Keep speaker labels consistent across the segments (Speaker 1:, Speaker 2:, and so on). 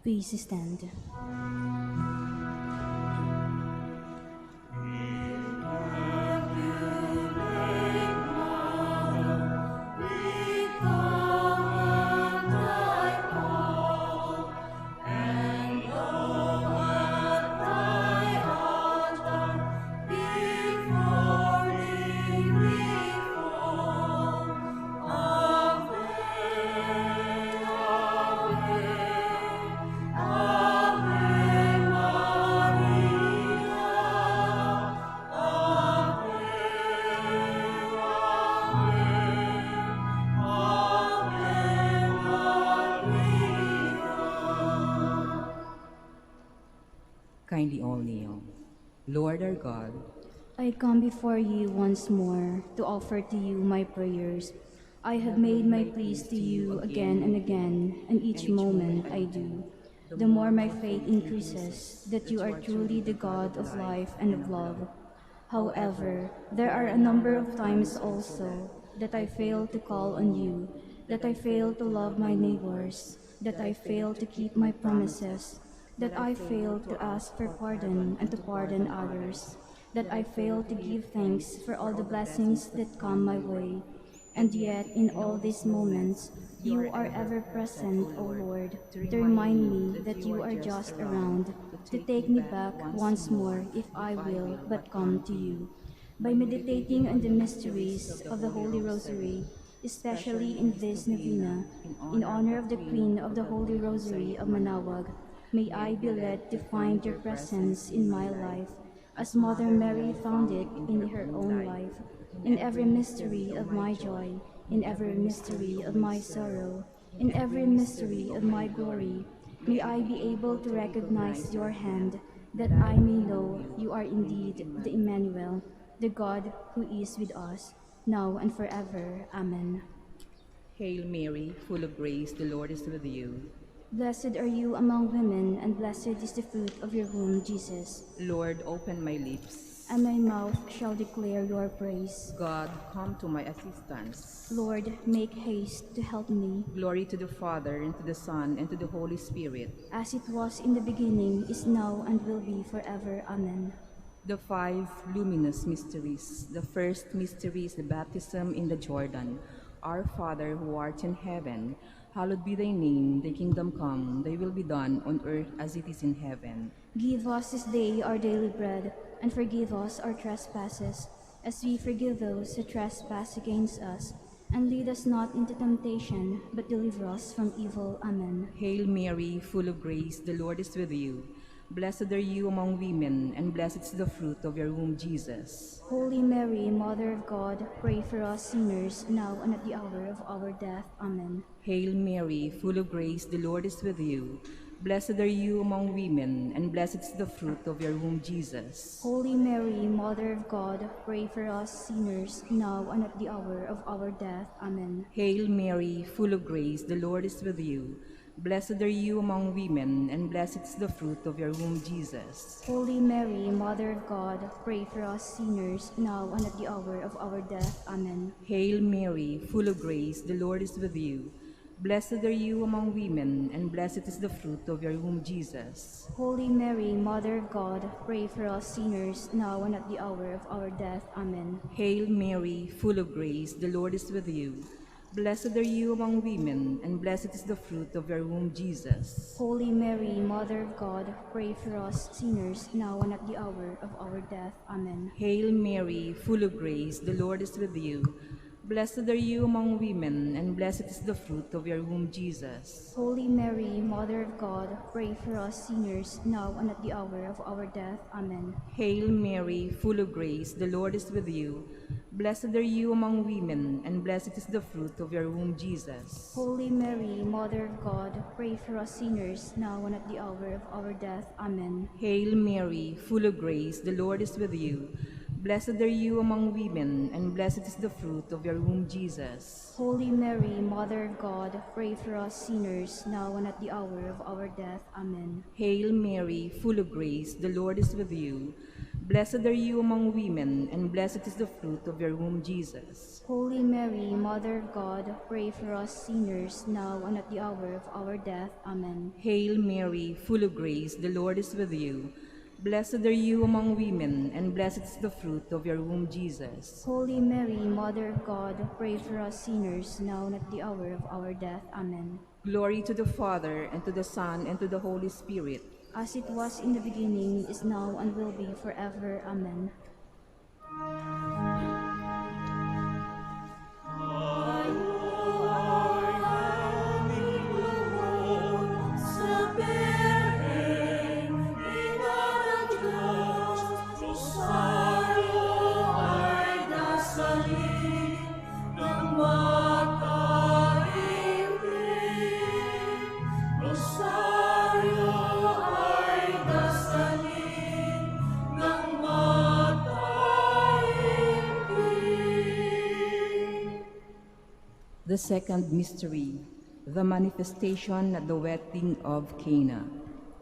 Speaker 1: Please stand.
Speaker 2: Kindly all kneel. Lord our God,
Speaker 1: I come before you once more to offer to you my prayers. I have made my pleas to you again and again, and each moment I do. The more my faith increases that you are truly the God of life and of love. However, there are a number of times also that I fail to call on you, that I fail to love my neighbors, that I fail to keep my promises, that I fail to ask for pardon and to pardon others, that I fail to give thanks for all the blessings that come my way. And yet, in all these moments, you are ever present, O Lord, to remind me that you are just around, to take me back once more if I will but come to you. By meditating on the mysteries of the Holy Rosary, especially in this novena, in honor of the Queen of the Holy Rosary of Manaoag, may I be led to find your presence in my life, as Mother Mary found it in her own life, in every mystery of my joy, in every mystery of my sorrow, in every mystery of my glory. May I be able to recognize your hand, that I may know you are indeed the Emmanuel, the God who is with us, now and forever. Amen.
Speaker 2: Hail Mary, full of grace, the Lord is with you.
Speaker 1: Blessed are you among women, and blessed is the fruit of your womb, Jesus.
Speaker 2: Lord, open my lips.
Speaker 1: And my mouth shall declare your praise.
Speaker 2: God, come to my assistance.
Speaker 1: Lord, make haste to help me.
Speaker 2: Glory to the Father, and to the Son, and to the Holy Spirit.
Speaker 1: As it was in the beginning, is now, and will be forever. Amen.
Speaker 2: The five luminous mysteries. The first mystery is the baptism in the Jordan. Our Father, who art in heaven, hallowed be thy name. Thy kingdom come, thy will be done on earth as it is in heaven.
Speaker 1: Give us this day our daily bread, and forgive us our trespasses, as we forgive those who trespass against us. And lead us not into temptation, but deliver us from evil. Amen.
Speaker 2: Hail Mary, full of grace, the Lord is with you. Blessed are you among women, and blessed is the fruit of your womb, Jesus.
Speaker 1: Holy Mary, Mother of God, pray for us sinners, now and at the hour of our death. Amen.
Speaker 2: Hail Mary, full of grace, the Lord is with you. Blessed are you among women, and blessed is the fruit of your womb, Jesus.
Speaker 1: Holy Mary, Mother of God, pray for us sinners, now and at the hour of our death. Amen.
Speaker 2: Hail Mary, full of grace, the Lord is with you. Blessed are you among women, and blessed is the fruit of your womb, Jesus.
Speaker 1: Holy Mary, Mother of God, pray for us sinners, now and at the hour of our death. Amen.
Speaker 2: Hail Mary, full of grace, the Lord is with you. Blessed are you among women, and blessed is the fruit of your womb, Jesus.
Speaker 1: Holy Mary, Mother of God, pray for us sinners, now and at the hour of our death. Amen.
Speaker 2: Hail Mary, full of grace, the Lord is with you. Blessed are you among women, and blessed is the fruit of your womb, Jesus.
Speaker 1: Holy Mary, Mother of God, pray for us sinners, now and at the hour of our death. Amen.
Speaker 2: Hail Mary, full of grace, the Lord is with you. Blessed are you among women, and blessed is the fruit of your womb, Jesus.
Speaker 1: Holy Mary, Mother of God, pray for us sinners, now and at the hour of our death. Amen.
Speaker 2: Hail Mary, full of grace, the Lord is with you. Blessed are you among women, and blessed is the fruit of your womb, Jesus.
Speaker 1: Holy Mary, Mother of God, pray for us sinners, now and at the hour of our death. Amen.
Speaker 2: Hail Mary, full of grace, the Lord is with you. Blessed are you among women, and blessed is the fruit of your womb, Jesus.
Speaker 1: Holy Mary, Mother of God, pray for us sinners, now and at the hour of our death. Amen.
Speaker 2: Hail Mary, full of grace, the Lord is with you. Blessed are you among women, and blessed is the fruit of your womb, Jesus.
Speaker 1: Holy Mary, Mother of God, pray for us sinners, now and at the hour of our death. Amen.
Speaker 2: Hail Mary, full of grace, the Lord is with you. Blessed are you among women, and blessed is the fruit of your womb, Jesus.
Speaker 1: Holy Mary, Mother of God, pray for us sinners, now and at the hour of our death. Amen.
Speaker 2: Glory to the Father, and to the Son, and to the Holy Spirit.
Speaker 1: As it was in the beginning, is now, and will be forever. Amen.
Speaker 2: The second mystery, the manifestation at the wedding of Cana.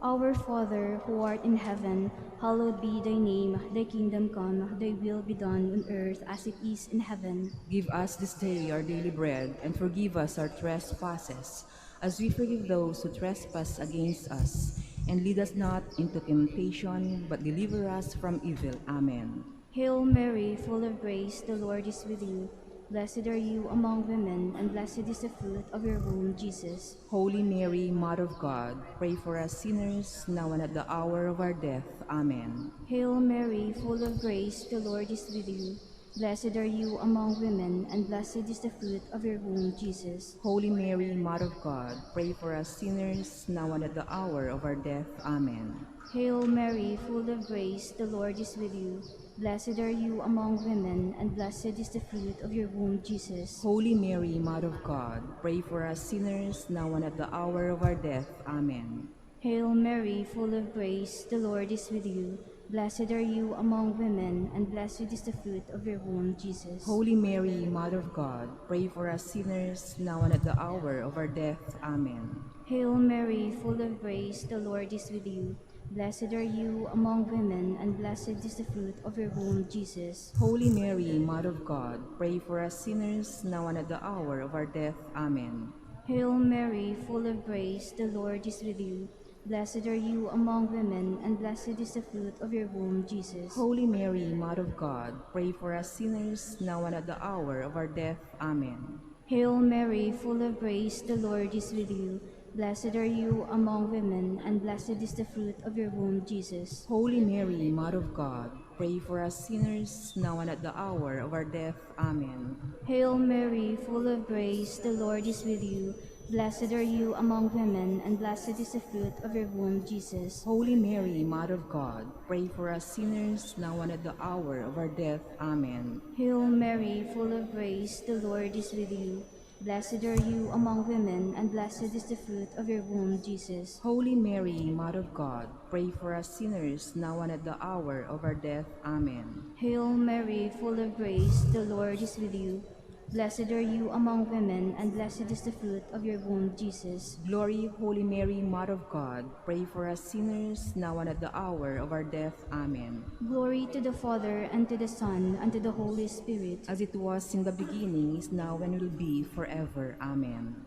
Speaker 1: Our Father, who art in heaven, hallowed be thy name. Thy kingdom come, thy will be done on earth as it is in heaven.
Speaker 2: Give us this day our daily bread, and forgive us our trespasses, as we forgive those who trespass against us. And lead us not into temptation, but deliver us from evil. Amen.
Speaker 1: Hail Mary, full of grace, the Lord is with you. Blessed are you among women, and blessed is the fruit of your womb, Jesus.
Speaker 2: Holy Mary, Mother of God, pray for us sinners, now and at the hour of our death. Amen.
Speaker 1: Hail Mary, full of grace, the Lord is with you. Blessed are you among women, and blessed is the fruit of your womb, Jesus.
Speaker 2: Holy Mary, Mother of God, pray for us sinners, now and at the hour of our death. Amen.
Speaker 1: Hail Mary, full of grace, the Lord is with you. Blessed are you among women, and blessed is the fruit of your womb, Jesus.
Speaker 2: Holy Mary, Mother of God, pray for us sinners, now and at the hour of our death. Amen.
Speaker 1: Hail Mary, full of grace, the Lord is with you. Blessed are you among women, and blessed is the fruit of your womb, Jesus.
Speaker 2: Holy Mary, Mother of God, pray for us sinners, now and at the hour of our death. Amen.
Speaker 1: Hail Mary, full of grace, the Lord is with you. Blessed are you among women, and blessed is the fruit of your womb, Jesus.
Speaker 2: Holy Mary, Mother of God, pray for us sinners, now and at the hour of our death. Amen.
Speaker 1: Hail Mary, full of grace, the Lord is with you. Blessed are you among women, and blessed is the fruit of your womb, Jesus.
Speaker 2: Holy Mary, Mother of God, pray for us sinners, now and at the hour of our death. Amen.
Speaker 1: Hail Mary, full of grace, the Lord is with you. Blessed are you among women, and blessed is the fruit of your womb, Jesus.
Speaker 2: Holy Mary, Mother of God, pray for us sinners, now and at the hour of our death. Amen.
Speaker 1: Hail Mary, full of grace, the Lord is with you. Blessed are you among women, and blessed is the fruit of your womb, Jesus.
Speaker 2: Holy Mary, Mother of God, pray for us sinners, now and at the hour of our death. Amen.
Speaker 1: Hail Mary, full of grace, the Lord is with you. Blessed are you among women, and blessed is the fruit of your womb, Jesus.
Speaker 2: Holy Mary, Mother of God, pray for us sinners, now and at the hour of our death. Amen.
Speaker 1: Hail Mary, full of grace, the Lord is with you. Blessed are you among women, and blessed is the fruit of your womb, Jesus.
Speaker 2: Glory, Holy Mary, Mother of God, pray for us sinners, now and at the hour of our death. Amen.
Speaker 1: Glory to the Father, and to the Son, and to the Holy Spirit.
Speaker 2: As it was in the beginning, is now, and will be forever. Amen.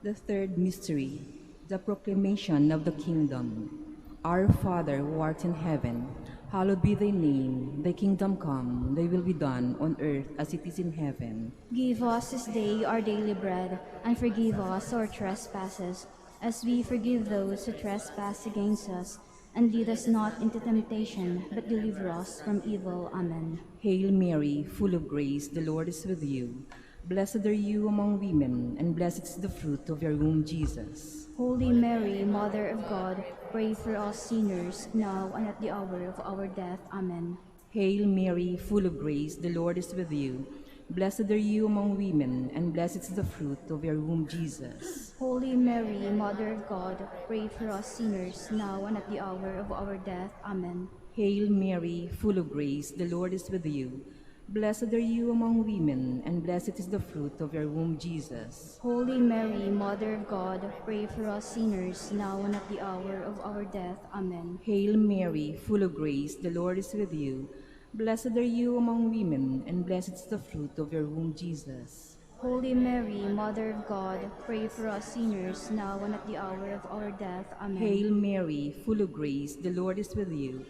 Speaker 2: The third mystery, the proclamation of the kingdom. Our Father who art in heaven, hallowed be thy name. Thy kingdom come, thy will be done on earth as it is in heaven.
Speaker 1: Give us this day our daily bread, and forgive us our trespasses, as we forgive those who trespass against us. and lead us not into temptation, but deliver us from evil. Amen.
Speaker 2: Hail Mary, full of grace, the Lord is with you. Blessed are you among women, and blessed is the fruit of your womb, Jesus.
Speaker 1: Holy Mary, Mother of God, pray for us sinners, now and at the hour of our death. Amen.
Speaker 2: Hail Mary, full of grace, the Lord is with you. Blessed are you among women, and blessed is the fruit of your womb, Jesus.
Speaker 1: Holy Mary, Mother of God, pray for us sinners, now and at the hour of our death. Amen.
Speaker 2: Hail Mary, full of grace, the Lord is with you. Blessed are you among women, and blessed is the fruit of your womb, Jesus.
Speaker 1: Holy Mary, Mother of God, pray for us sinners, now and at the hour of our death. Amen.
Speaker 2: Hail Mary, full of grace, the Lord is with you. Blessed are you among women, and blessed is the fruit of your womb, Jesus.
Speaker 1: Holy Mary, Mother of God, pray for us sinners, now and at the hour of our death. Amen.
Speaker 2: Hail Mary, full of grace, the Lord is with you.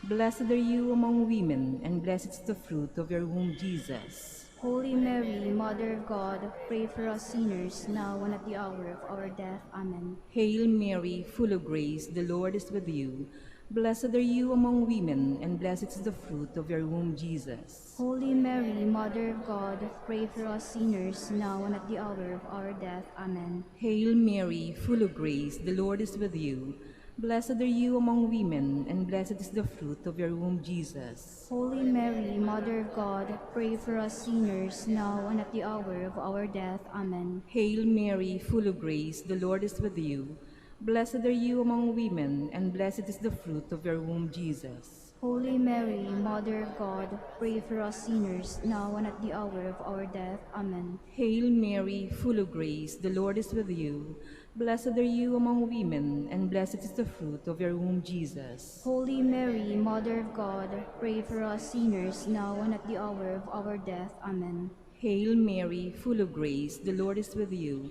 Speaker 2: Blessed are you among women, and blessed is the fruit of your womb, Jesus.
Speaker 1: Holy Mary, Mother of God, pray for us sinners, now and at the hour of our death. Amen.
Speaker 2: Hail Mary, full of grace, the Lord is with you. Blessed are you among women, and blessed is the fruit of your womb, Jesus.
Speaker 1: Holy Mary, Mother of God, pray for us sinners, now and at the hour of our death. Amen.
Speaker 2: Hail Mary, full of grace, the Lord is with you. Blessed are you among women, and blessed is the fruit of your womb, Jesus.
Speaker 1: Holy Mary, Mother of God, pray for us sinners, now and at the hour of our death. Amen.
Speaker 2: Hail Mary, full of grace, the Lord is with you. Blessed are you among women, and blessed is the fruit of your womb, Jesus.
Speaker 1: Holy Mary, Mother of God, pray for us sinners, now and at the hour of our death. Amen.
Speaker 2: Hail Mary, full of grace, the Lord is with you. Blessed are you among women, and blessed is the fruit of your womb, Jesus.
Speaker 1: Holy Mary, Mother of God, pray for us sinners, now and at the hour of our death. Amen.
Speaker 2: Hail Mary, full of grace, the Lord is with you.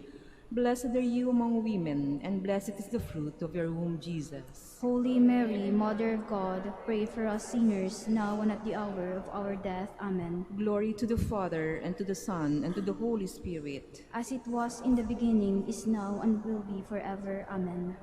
Speaker 2: Blessed are you among women, and blessed is the fruit of your womb, Jesus.
Speaker 1: Holy Mary, Mother of God, pray for us sinners, now and at the hour of our death. Amen.
Speaker 2: Glory to the Father, and to the Son, and to the Holy Spirit.
Speaker 1: As it was in the beginning, is now, and will be forever. Amen.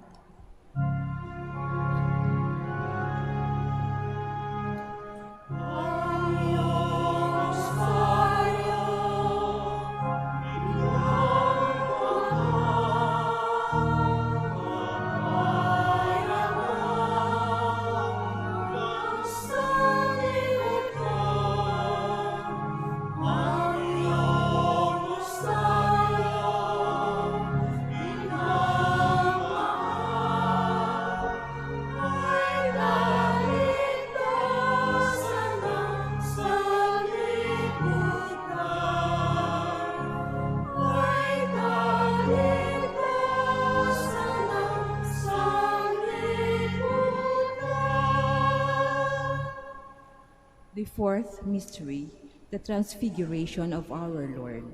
Speaker 2: The fourth mystery, the transfiguration of our Lord.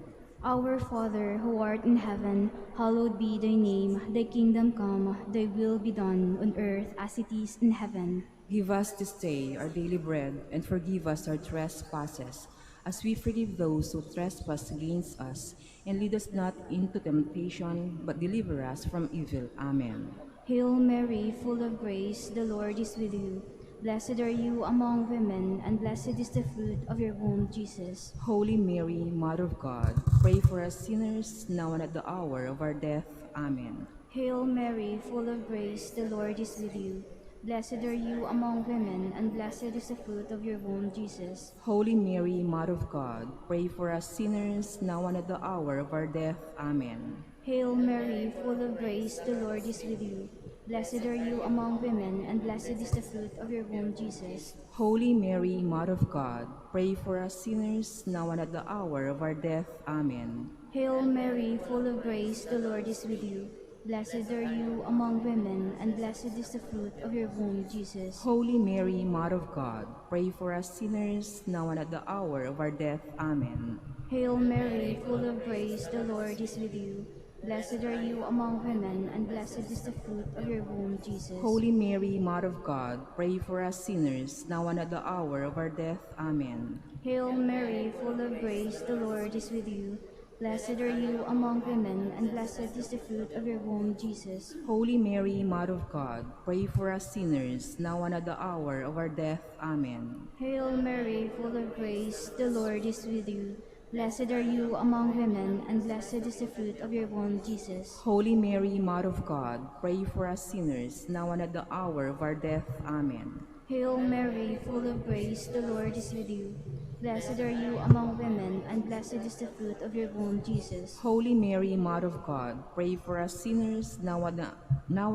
Speaker 1: Our Father, who art in heaven, hallowed be thy name. Thy kingdom come, thy will be done, on earth as it is in heaven.
Speaker 2: Give us this day our daily bread, and forgive us our trespasses, as we forgive those who trespass against us. And lead us not into temptation, but deliver us from evil. Amen.
Speaker 1: Hail Mary, full of grace, the Lord is with you. Blessed are you among women, and blessed is the fruit of your womb, Jesus.
Speaker 2: Holy Mary, Mother of God, pray for us sinners, now and at the hour of our death. Amen.
Speaker 1: Hail Mary, full of grace, the Lord is with you. Blessed are you among women, and blessed is the fruit of your womb, Jesus.
Speaker 2: Holy Mary, Mother of God, pray for us sinners, now and at the hour of our death. Amen.
Speaker 1: Hail Mary, full of grace, the Lord is with you. Blessed are you among women, and blessed is the fruit of your womb, Jesus.
Speaker 2: Holy Mary, Mother of God, pray for us sinners, now and at the hour of our death. Amen.
Speaker 1: Hail Mary, full of grace, the Lord is with you. Blessed are you among women, and blessed is the fruit of your womb, Jesus.
Speaker 2: Holy Mary, Mother of God, pray for us sinners, now and at the hour of our death. Amen.
Speaker 1: Hail Mary, full of grace, the Lord is with you. Blessed are you among women, and blessed is the fruit of your womb, Jesus.
Speaker 2: Holy Mary, Mother of God, pray for us sinners, now and at the hour of our death. Amen.
Speaker 1: Hail Mary, full of grace, the Lord is with you. Blessed are you among women, and blessed is the fruit of your womb, Jesus.
Speaker 2: Holy Mary, Mother of God, pray for us sinners, now and at the hour of our death. Amen.
Speaker 1: Hail Mary, full of grace, the Lord is with you. Blessed are you among women, and blessed is the fruit of your womb, Jesus.
Speaker 2: Holy Mary, Mother of God, pray for us sinners, now and at the hour of our death. Amen.
Speaker 1: Hail Mary, full of grace, the Lord is with you. Blessed are you among women, and blessed is the fruit of your womb, Jesus.
Speaker 2: Holy Mary, Mother of God, pray for us sinners, now and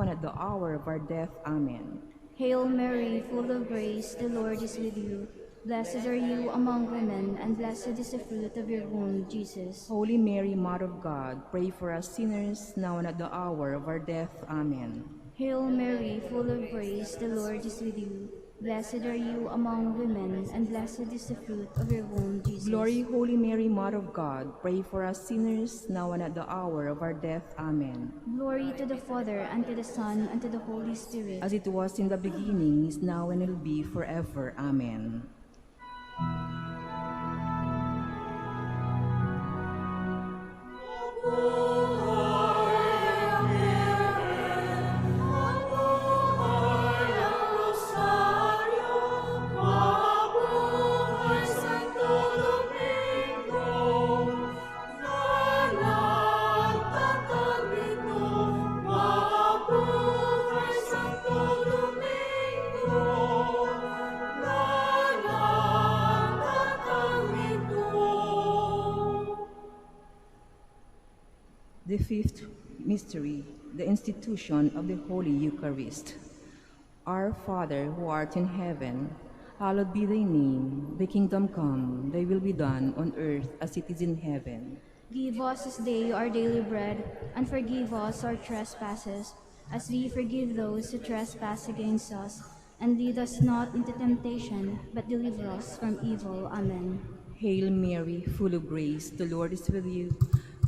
Speaker 2: at the hour of our death. Amen.
Speaker 1: Hail Mary, full of grace, the Lord is with you. Blessed are you among women, and blessed is the fruit of your womb, Jesus.
Speaker 2: Holy Mary, Mother of God, pray for us sinners, now and at the hour of our death. Amen.
Speaker 1: Hail Mary, full of grace, the Lord is with you. Blessed are you among women, and blessed is the fruit of your womb, Jesus.
Speaker 2: Glory, Holy Mary, Mother of God, pray for us sinners, now and at the hour of our death. Amen.
Speaker 1: Glory to the Father, and to the Son, and to the Holy Spirit.
Speaker 2: As it was in the beginning, is now, and will be forever. Amen. The fifth mystery, the institution of the Holy Eucharist. Our Father, who art in heaven, hallowed be thy name. Thy kingdom come, thy will be done on earth as it is in heaven.
Speaker 1: Give us this day our daily bread, and forgive us our trespasses, as we forgive those who trespass against us. And lead us not into temptation, but deliver us from evil. Amen.
Speaker 2: Hail Mary, full of grace, the Lord is with you.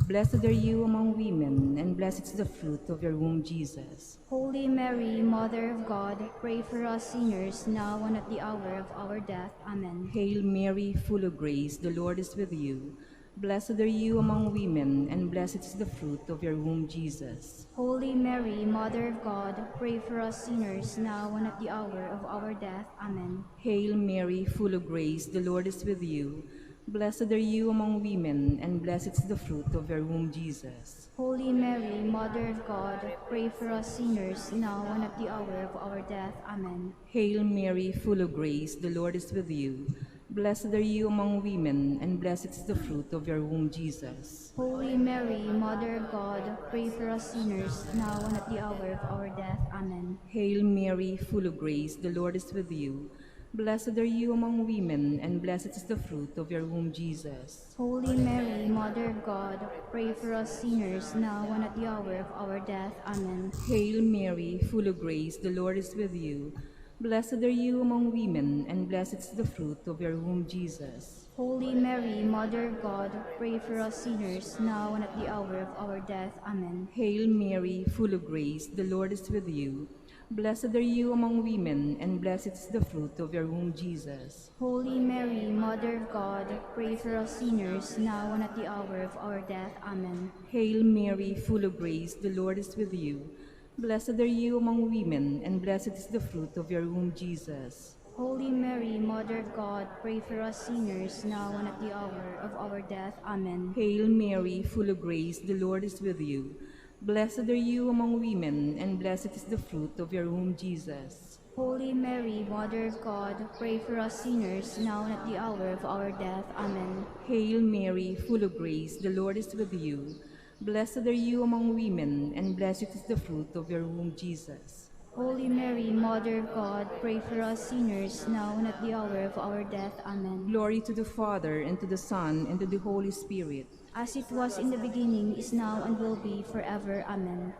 Speaker 2: Blessed are you among women, and blessed is the fruit of your womb, Jesus.
Speaker 1: Holy Mary, Mother of God, pray for us sinners, now and at the hour of our death. Amen.
Speaker 2: Hail Mary, full of grace, the Lord is with you. Blessed are you among women, and blessed is the fruit of your womb, Jesus.
Speaker 1: Holy Mary, Mother of God, pray for us sinners, now and at the hour of our death. Amen.
Speaker 2: Hail Mary, full of grace, the Lord is with you. Blessed are you among women, and blessed is the fruit of your womb, Jesus.
Speaker 1: Holy Mary, Mother of God, pray for us sinners, now and at the hour of our death. Amen.
Speaker 2: Hail Mary, full of grace, the Lord is with you. Blessed are you among women, and blessed is the fruit of your womb, Jesus.
Speaker 1: Holy Mary, Mother of God, pray for us sinners, now and at the hour of our death. Amen.
Speaker 2: Hail Mary, full of grace, the Lord is with you. Blessed are you among women, and blessed is the fruit of your womb, Jesus.
Speaker 1: Holy Mary, Mother of God, pray for us sinners, now and at the hour of our death. Amen.
Speaker 2: Hail Mary, full of grace, the Lord is with you. Blessed are you among women, and blessed is the fruit of your womb, Jesus.
Speaker 1: Holy Mary, Mother of God, pray for us sinners, now and at the hour of our death. Amen.
Speaker 2: Hail Mary, full of grace, the Lord is with you. Blessed are you among women, and blessed is the fruit of your womb, Jesus.
Speaker 1: Holy Mary, Mother of God, pray for us sinners, now and at the hour of our death. Amen.
Speaker 2: Hail Mary, full of grace, the Lord is with you. Blessed are you among women, and blessed is the fruit of your womb, Jesus.
Speaker 1: Holy Mary, Mother of God, pray for us sinners, now and at the hour of our death. Amen.
Speaker 2: Hail Mary, full of grace, the Lord is with you. Blessed are you among women, and blessed is the fruit of your womb, Jesus.
Speaker 1: Holy Mary, Mother of God, pray for us sinners, now and at the hour of our death. Amen.
Speaker 2: Hail Mary, full of grace, the Lord is with you. Blessed are you among women, and blessed is the fruit of your womb, Jesus.
Speaker 1: Holy Mary, Mother of God, pray for us sinners, now and at the hour of our death. Amen.
Speaker 2: Glory to the Father, and to the Son, and to the Holy Spirit.
Speaker 1: As it was in the beginning, is now, and will be forever. Amen.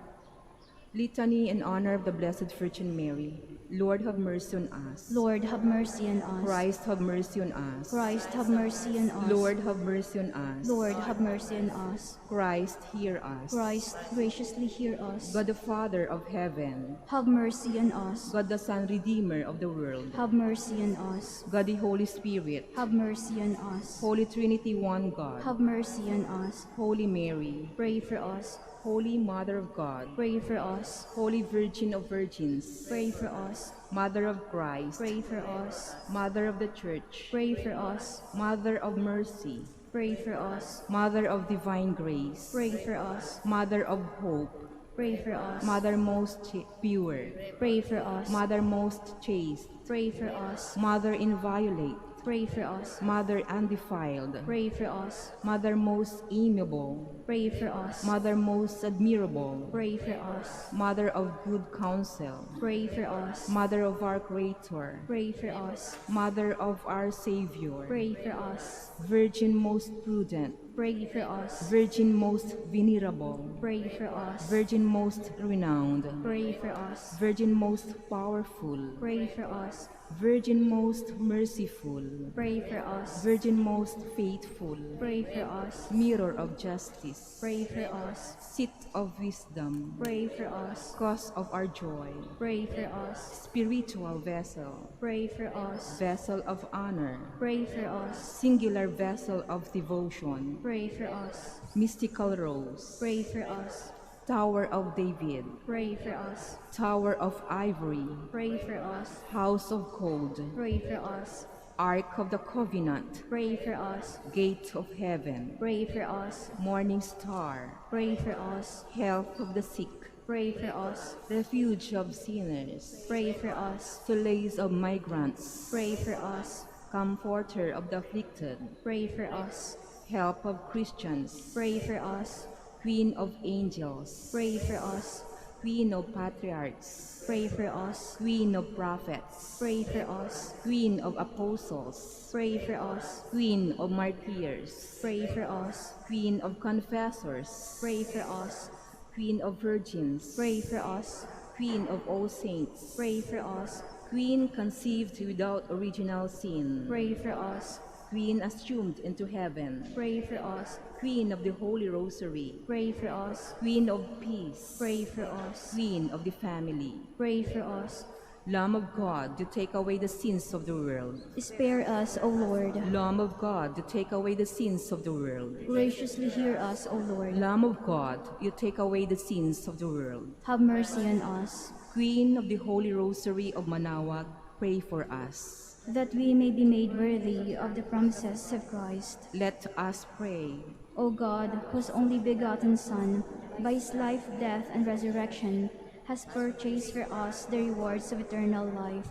Speaker 2: Litany in honor of the Blessed Virgin Mary. Lord, have mercy on us.
Speaker 1: Lord, have mercy on us.
Speaker 2: Christ, have mercy on us.
Speaker 1: Christ, have mercy on us.
Speaker 2: Lord, have mercy on us.
Speaker 1: Lord, have mercy on us.
Speaker 2: Christ, hear us.
Speaker 1: Christ, graciously hear us.
Speaker 2: God the Father of heaven,
Speaker 1: Have mercy on us.
Speaker 2: God the Son, Redeemer of the world,
Speaker 1: Have mercy on us.
Speaker 2: God the Holy Spirit,
Speaker 1: Have mercy on us.
Speaker 2: Holy Trinity, one God,
Speaker 1: Have mercy on us.
Speaker 2: Holy Mary,
Speaker 1: Pray for us.
Speaker 2: Holy Mother of God,
Speaker 1: Pray for us.
Speaker 2: Holy Virgin of Virgins,
Speaker 1: Pray for us.
Speaker 2: Mother of Christ,
Speaker 1: Pray for us.
Speaker 2: Mother of the Church,
Speaker 1: Pray for us.
Speaker 2: Mother of Mercy,
Speaker 1: Pray for us.
Speaker 2: Mother of Divine Grace,
Speaker 1: Pray for us.
Speaker 2: Mother of Hope,
Speaker 1: Pray for us.
Speaker 2: Mother most pure,
Speaker 1: Pray for us.
Speaker 2: Mother most chaste,
Speaker 1: Pray for us.
Speaker 2: Mother inviolate,
Speaker 1: Pray for us.
Speaker 2: Mother undefiled,
Speaker 1: Pray for us.
Speaker 2: Mother most amiable,
Speaker 1: Pray for us.
Speaker 2: Mother most admirable,
Speaker 1: Pray for us.
Speaker 2: Mother of good counsel,
Speaker 1: Pray for us.
Speaker 2: Mother of our Creator,
Speaker 1: Pray for us.
Speaker 2: Mother of our Savior,
Speaker 1: Pray for us.
Speaker 2: Virgin most prudent,
Speaker 1: Pray for us.
Speaker 2: Virgin most venerable,
Speaker 1: Pray for us.
Speaker 2: Virgin most renowned,
Speaker 1: Pray for us.
Speaker 2: Virgin most powerful,
Speaker 1: Pray for us.
Speaker 2: Virgin most merciful,
Speaker 1: Pray for us.
Speaker 2: Virgin most faithful,
Speaker 1: Pray for us.
Speaker 2: Mirror of justice,
Speaker 1: Pray for us.
Speaker 2: Seat of wisdom,
Speaker 1: Pray for us.
Speaker 2: Cause of our joy,
Speaker 1: Pray for us.
Speaker 2: Spiritual vessel,
Speaker 1: Pray for us.
Speaker 2: Vessel of honor,
Speaker 1: Pray for us.
Speaker 2: Singular vessel of devotion,
Speaker 1: Pray for us.
Speaker 2: Mystical rose,
Speaker 1: Pray for us.
Speaker 2: Tower of David,
Speaker 1: Pray for us.
Speaker 2: Tower of Ivory,
Speaker 1: Pray for us.
Speaker 2: House of Gold,
Speaker 1: Pray for us.
Speaker 2: Ark of the Covenant,
Speaker 1: Pray for us.
Speaker 2: Gate of Heaven,
Speaker 1: Pray for us.
Speaker 2: Morning Star,
Speaker 1: Pray for us.
Speaker 2: Health of the sick,
Speaker 1: Pray for us.
Speaker 2: Refuge of sinners,
Speaker 1: Pray for us.
Speaker 2: Solace of migrants,
Speaker 1: Pray for us.
Speaker 2: Comforter of the afflicted,
Speaker 1: Pray for us.
Speaker 2: Help of Christians,
Speaker 1: Pray for us.
Speaker 2: Queen of angels,
Speaker 1: Pray for us.
Speaker 2: Queen of patriarchs,
Speaker 1: Pray for us.
Speaker 2: Queen of prophets,
Speaker 1: Pray for us.
Speaker 2: Queen of apostles,
Speaker 1: Pray for us.
Speaker 2: Queen of martyrs,
Speaker 1: Pray for us.
Speaker 2: Queen of confessors,
Speaker 1: Pray for us.
Speaker 2: Queen of virgins,
Speaker 1: Pray for us.
Speaker 2: Queen of all saints,
Speaker 1: Pray for us.
Speaker 2: Queen conceived without original sin,
Speaker 1: Pray for us.
Speaker 2: Queen assumed into heaven,
Speaker 1: Pray for us.
Speaker 2: Queen of the Holy Rosary,
Speaker 1: Pray for us.
Speaker 2: Queen of peace,
Speaker 1: Pray for us.
Speaker 2: Queen of the family,
Speaker 1: Pray for us.
Speaker 2: Lamb of God, to take away the sins of the world.
Speaker 1: Spare us, O Lord.
Speaker 2: Lamb of God, to take away the sins of the world.
Speaker 1: Graciously hear us, O Lord.
Speaker 2: Lamb of God, you take away the sins of the world.
Speaker 1: Have mercy on us,
Speaker 2: Queen of the Holy Rosary of Manaoag, pray for us.
Speaker 1: that we may be made worthy of the promises of Christ.
Speaker 2: Let us pray.
Speaker 1: O God, whose only begotten Son, by his life, death, and resurrection, has purchased for us the rewards of eternal life,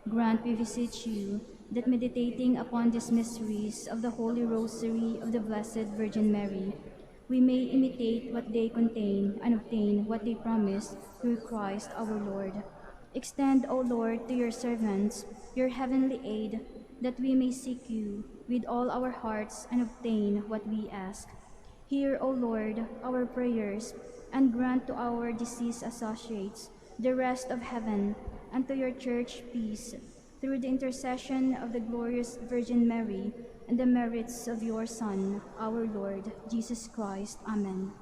Speaker 1: grant, we beseech you, that meditating upon these mysteries of the Holy Rosary of the Blessed Virgin Mary, we may imitate what they contain and obtain what they promise through Christ our Lord. Extend, O Lord, to your servants your heavenly aid, that we may seek you with all our hearts and obtain what we ask. Hear, O Lord, our prayers, and grant to our deceased associates the rest of heaven, and to your church peace, through the intercession of the glorious Virgin Mary and the merits of your Son, our Lord, Jesus Christ. Amen.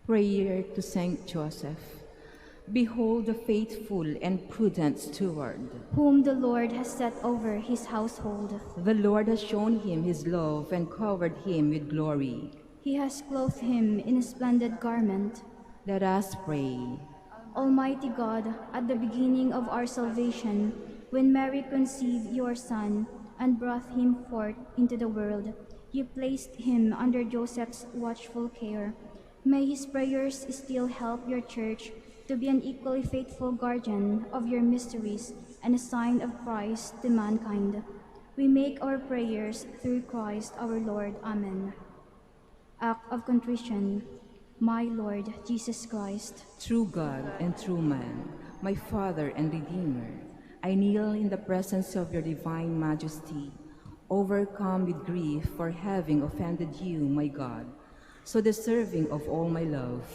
Speaker 2: Prayer to Saint Joseph. Behold the faithful and prudent steward.
Speaker 1: Whom the Lord has set over his household.
Speaker 2: The Lord has shown him his love and covered him with glory.
Speaker 1: He has clothed him in a splendid garment.
Speaker 2: Let us pray.
Speaker 1: Almighty God, at the beginning of our salvation, when Mary conceived your Son and brought him forth into the world, you placed him under Joseph's watchful care. May his prayers still help your church to be an equally faithful guardian of your mysteries and a sign of Christ to mankind. We make our prayers through Christ our Lord. Amen. Act of contrition. My Lord Jesus Christ,
Speaker 2: True God and true man, my Father and Redeemer, I kneel in the presence of your divine majesty, overcome with grief for having offended you, my God, so deserving of all my love.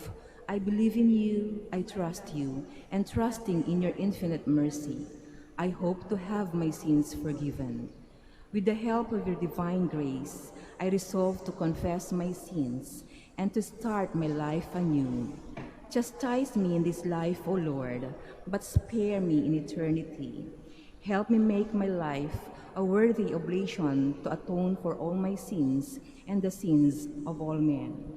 Speaker 2: I believe in you, I trust you, and trusting in your infinite mercy, I hope to have my sins forgiven. With the help of your divine grace, I resolve to confess my sins and to start my life anew. Chastise me in this life, O Lord, but spare me in eternity. Help me make my life a worthy oblation to atone for all my sins and the sins of all men.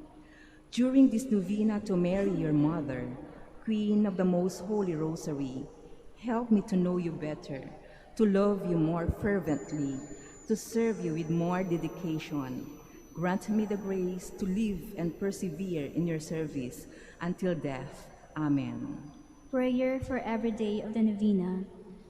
Speaker 2: During this novena to Mary, your Mother, Queen of the Most Holy Rosary, help me to know you better, to love you more fervently, to serve you with more dedication. Grant me the grace to live and persevere in your service until death. Amen.
Speaker 1: Prayer for every day of the novena.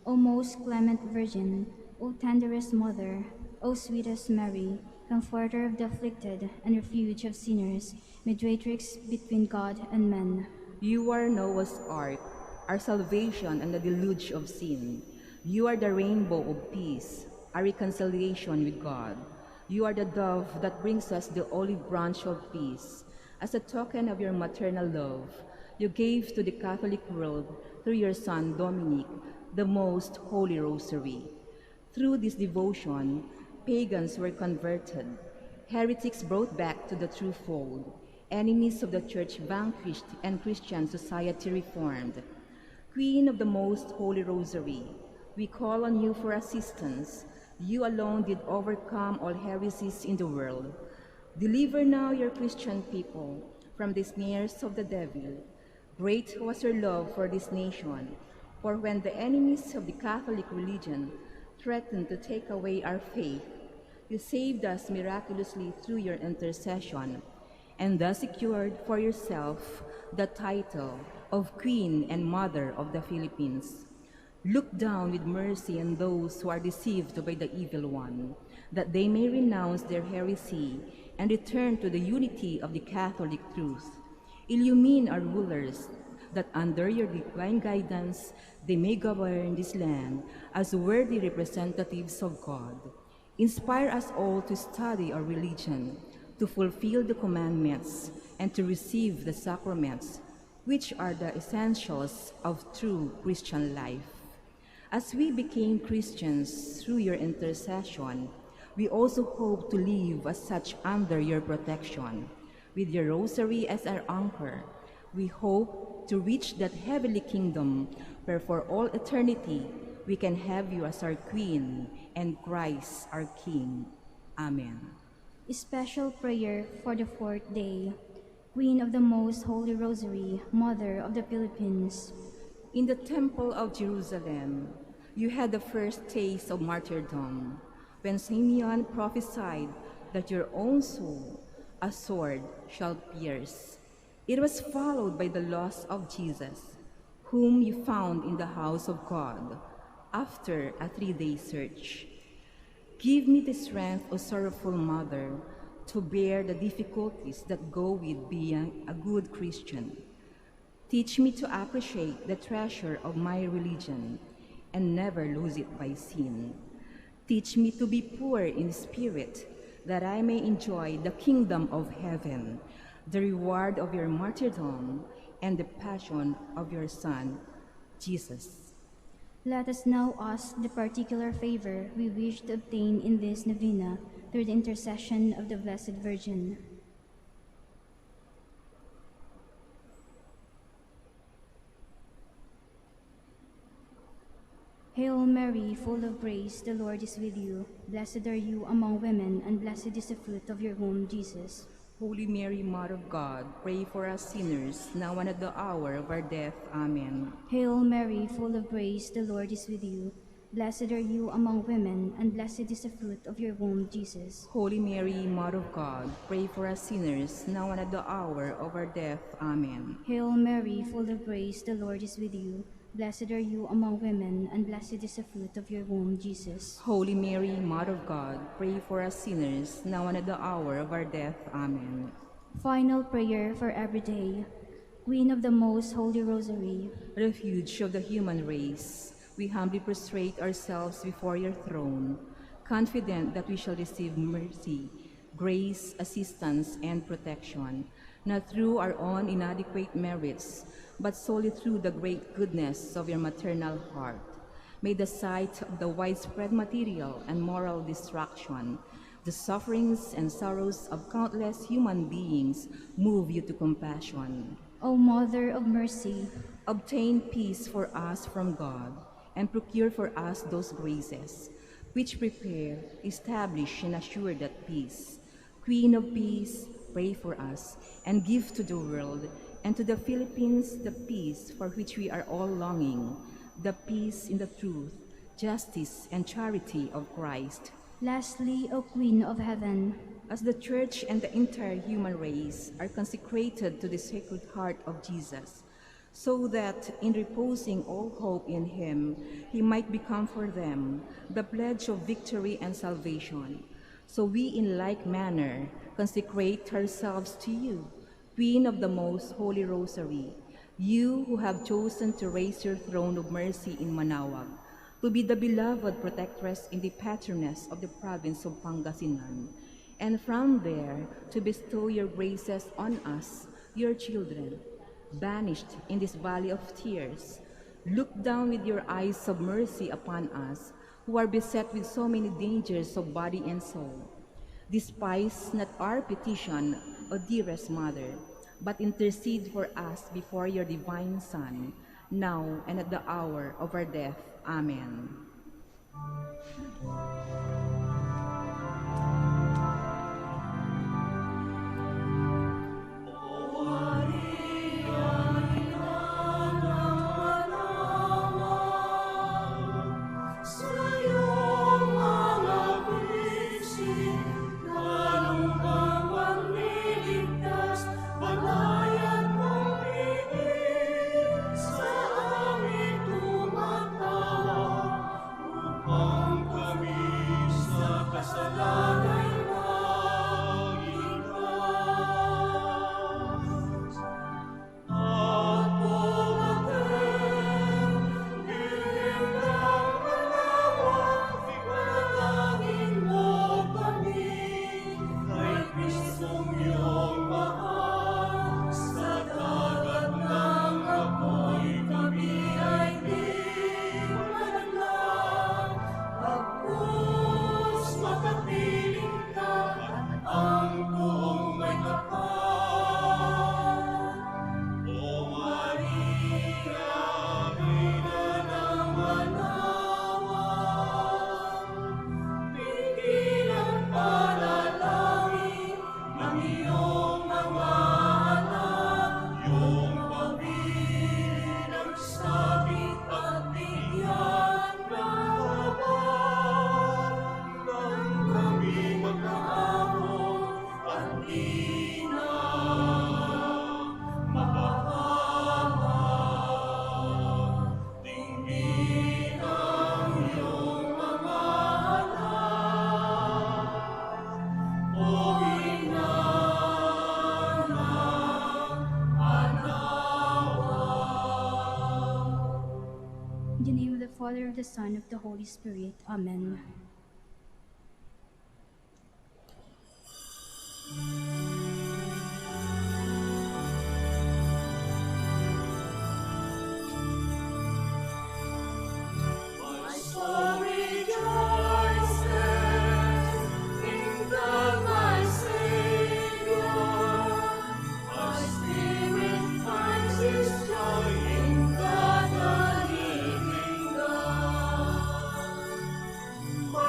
Speaker 1: O most clement Virgin, O tenderest Mother, O sweetest Mary, Comforter of the afflicted and refuge of sinners, mediatrix between God and men.
Speaker 2: You are Noah's ark, our salvation and the deluge of sin. You are the rainbow of peace, our reconciliation with God. You are the dove that brings us the olive branch of peace. As a token of your maternal love, you gave to the Catholic world, through your Son Dominic, the most holy rosary. Through this devotion, pagans were converted, heretics brought back to the true fold, enemies of the Church vanquished, and Christian society reformed. Queen of the most holy rosary, we call on you for assistance. You alone did overcome all heresies in the world. Deliver now your Christian people from the snares of the devil. Great was your love for this nation, for when the enemies of the Catholic religion threatened to take away our faith, you saved us miraculously through your intercession, and thus secured for yourself the title of Queen and Mother of the Philippines. Look down with mercy on those who are deceived by the evil one, that they may renounce their heresy and return to the unity of the Catholic truth. Illumine our rulers, that under your divine guidance they may govern this land as worthy representatives of God. Inspire us all to study our religion, to fulfill the commandments, and to receive the sacraments, which are the essentials of true Christian life. As we became Christians through your intercession, we also hope to live as such under your protection. With your rosary as our anchor, we hope to reach that heavenly kingdom where for all eternity we can have you as our Queen and Christ our King. Amen.
Speaker 1: Special prayer for the fourth day. Queen of the Most Holy Rosary, Mother of the Philippines.
Speaker 2: In the Temple of Jerusalem, you had the first taste of martyrdom when Simeon prophesied that your own soul a sword shall pierce. It was followed by the loss of Jesus, whom you found in the house of God after a 3-day search. Give me the strength, O sorrowful Mother, to bear the difficulties that go with being a good Christian. Teach me to appreciate the treasure of my religion and never lose it by sin. Teach me to be poor in spirit, that I may enjoy the kingdom of heaven, the reward of your martyrdom, and the passion of your Son, Jesus.
Speaker 1: Let us now ask the particular favor we wish to obtain in this novena through the intercession of the Blessed Virgin. Hail Mary, full of grace, the Lord is with you. Blessed are you among women, and blessed is the fruit of your womb, Jesus.
Speaker 2: Holy Mary, Mother of God, pray for us sinners, now and at the hour of our death. Amen.
Speaker 1: Hail Mary, full of grace, the Lord is with you. Blessed are you among women, and blessed is the fruit of your womb, Jesus.
Speaker 2: Holy Mary, Mother of God, pray for us sinners, now and at the hour of our death. Amen.
Speaker 1: Hail Mary, full of grace, the Lord is with you. Blessed are you among women, and blessed is the fruit of your womb, Jesus.
Speaker 2: Holy Mary, Mother of God, pray for us sinners, now and at the hour of our death. Amen.
Speaker 1: Final prayer for every day. Queen of the Most Holy Rosary,
Speaker 2: Refuge of the human race, we humbly prostrate ourselves before your throne, confident that we shall receive mercy, grace, assistance, and protection, not through our own inadequate merits, but solely through the great goodness of your maternal heart. May the sight of the widespread material and moral destruction, the sufferings and sorrows of countless human beings move you to compassion.
Speaker 1: O Mother of Mercy,
Speaker 2: Obtain peace for us from God, and procure for us those graces which prepare, establish, and assure that peace. Queen of Peace, pray for us, and give to the world and to the Philippines the peace for which we are all longing, the peace in the truth, justice, and charity of Christ.
Speaker 1: lastly, O Queen of Heaven,
Speaker 2: As the Church and the entire human race are consecrated to the Sacred Heart of Jesus, so that in reposing all hope in him, he might become for them the pledge of victory and salvation. So we in like manner consecrate ourselves to you, Queen of the Most Holy Rosary, you who have chosen to raise your throne of mercy in Manaoag, to be the beloved protectress in the patroness of the province of Pangasinan, and from there to bestow your graces on us, your children, banished in this valley of tears. Look down with your eyes of mercy upon us, who are beset with so many dangers of body and soul. Despise not our petition, O dearest Mother, but intercede for us before your divine Son, now and at the hour of our death. Amen.
Speaker 1: in the name of the Father, of the Son, of the Holy Spirit. Amen.
Speaker 3: My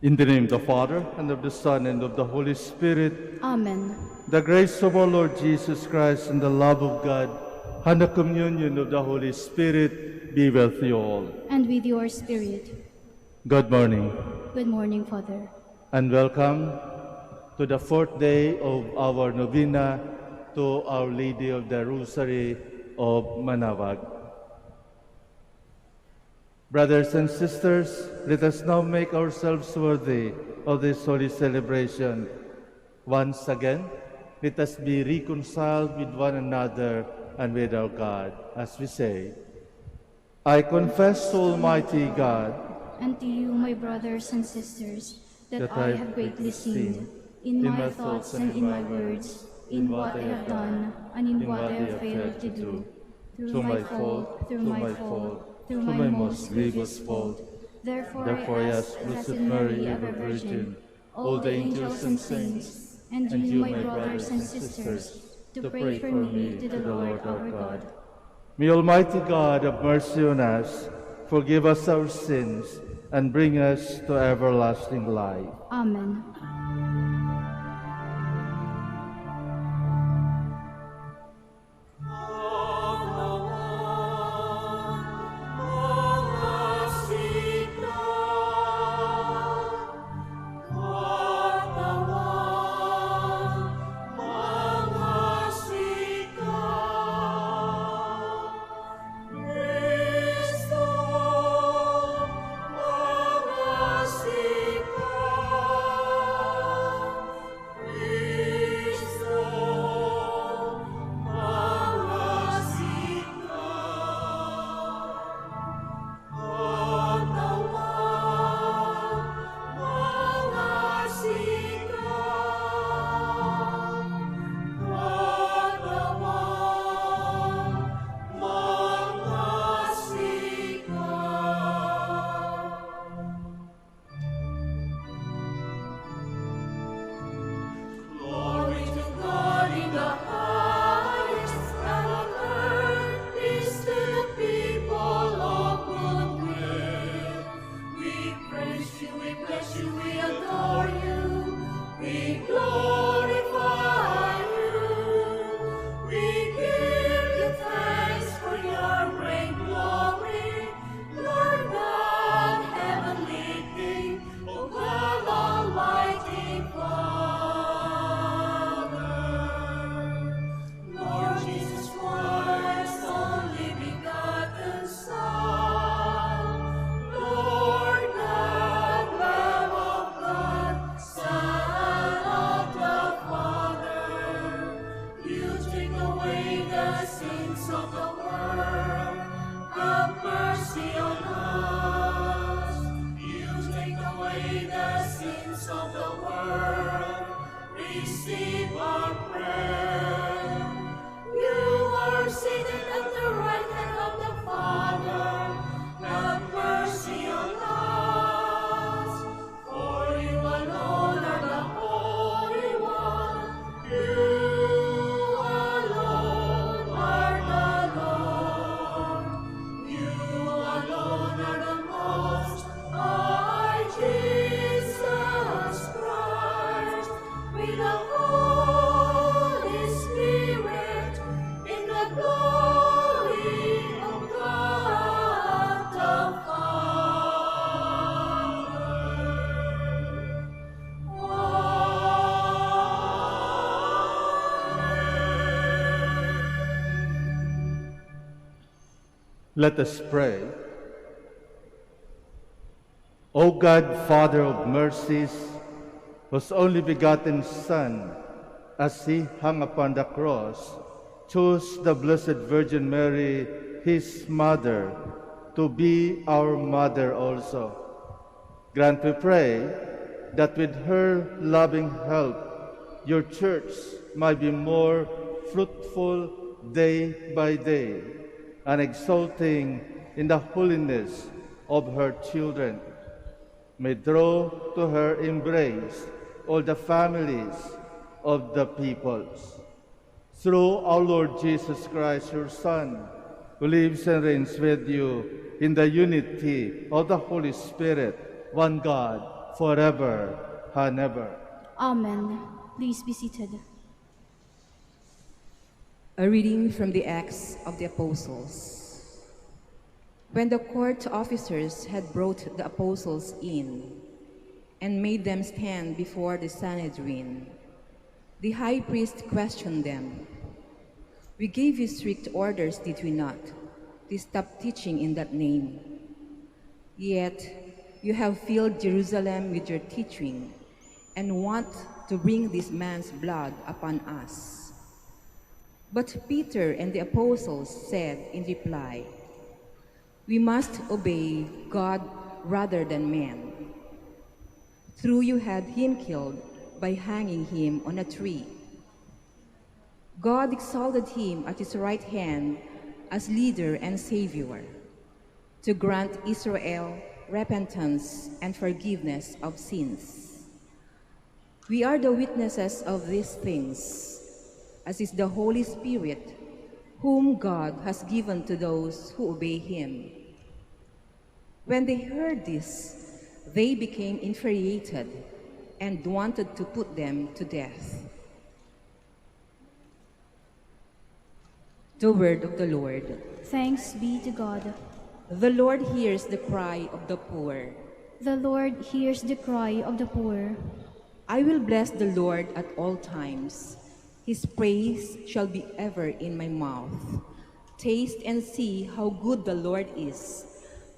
Speaker 3: In the name of the Father, and of the Son, and of the Holy Spirit.
Speaker 1: Amen.
Speaker 3: The grace of our Lord Jesus Christ, and the love of God, and the communion of the Holy Spirit be with you all.
Speaker 1: And with your spirit.
Speaker 3: Good morning,
Speaker 1: Good morning, Father.
Speaker 3: and welcome to the fourth day of our Novena to Our Lady of the Rosary of Manaoag. Brothers and sisters, let us now make ourselves worthy of this holy celebration. Once again, let us be reconciled with one another and with our God, as we say, I confess to Almighty God
Speaker 1: And to you, my brothers and sisters, that I have greatly sinned in my thoughts and in my words, in what I have done and in what I have failed to do. Through my fault, through my most grievous fault. Therefore I ask, Blessed Mary, ever Virgin, all the angels and saints, and you, my brothers and sisters, to pray for me to the Lord our God.
Speaker 3: May Almighty God have mercy on us, forgive us our sins, and bring us to everlasting life.
Speaker 1: Amen.
Speaker 3: Let us pray. O God, Father of mercies, whose only begotten Son, as he hung upon the cross, chose the Blessed Virgin Mary, his mother, to be our mother also. Grant, we pray, that with her loving help, your church might be more fruitful day by day, and exulting in the holiness of her children. May draw to her embrace all the families of the peoples. Through our Lord Jesus Christ, your Son, who lives and reigns with you in the unity of the Holy Spirit, one God, forever and ever.
Speaker 1: Amen. Please be seated.
Speaker 2: A reading from the Acts of the Apostles. When the court officers had brought the apostles in and made them stand before the Sanhedrin, the high priest questioned them. "We gave you strict orders, did we not, to stop teaching in that name? Yet you have filled Jerusalem with your teaching and want to bring this man's blood upon us." But Peter and the apostles said in reply, "We must obey God rather than man. True, you had him killed by hanging him on a tree. God exalted him at his right hand as leader and savior, to grant Israel repentance and forgiveness of sins. We are the witnesses of these things, as is the Holy Spirit, whom God has given to those who obey him." When they heard this, they became infuriated and wanted to put them to death. The word of the Lord.
Speaker 1: Thanks be to God.
Speaker 2: The Lord hears the cry of the poor.
Speaker 1: The Lord hears the cry of the poor.
Speaker 2: I will bless the Lord at all times. His praise shall be ever in my mouth. Taste and see how good the Lord is.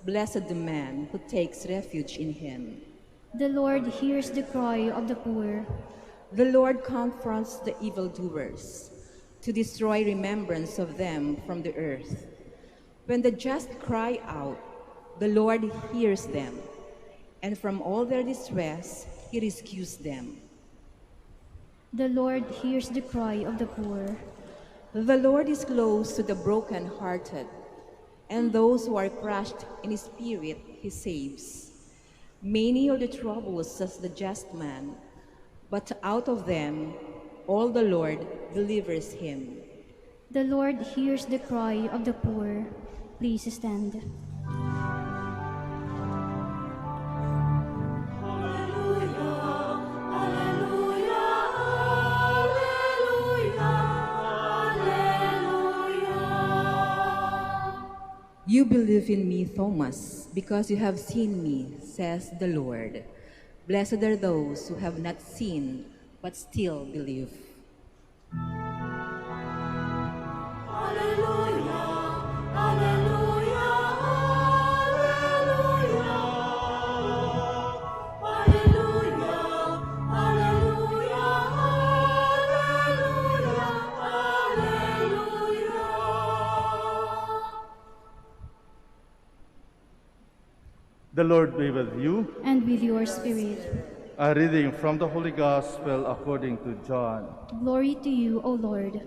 Speaker 2: Blessed the man who takes refuge in him.
Speaker 1: The Lord hears the cry of the poor.
Speaker 2: The Lord confronts the evildoers, to destroy remembrance of them from the earth. When the just cry out, the Lord hears them, and from all their distress he rescues them.
Speaker 1: The Lord hears the cry of the poor.
Speaker 2: The Lord is close to the broken-hearted, and those who are crushed in spirit he saves. Many are the troubles of the just man, but out of them all the Lord delivers him.
Speaker 1: The Lord hears the cry of the poor. Please stand.
Speaker 2: You believe in me, Thomas, because you have seen me, says the Lord. Blessed are those who have not seen, but still believe.
Speaker 3: The Lord be with you.
Speaker 1: And with your spirit.
Speaker 3: A reading from the Holy Gospel according to John.
Speaker 1: Glory to you, O Lord.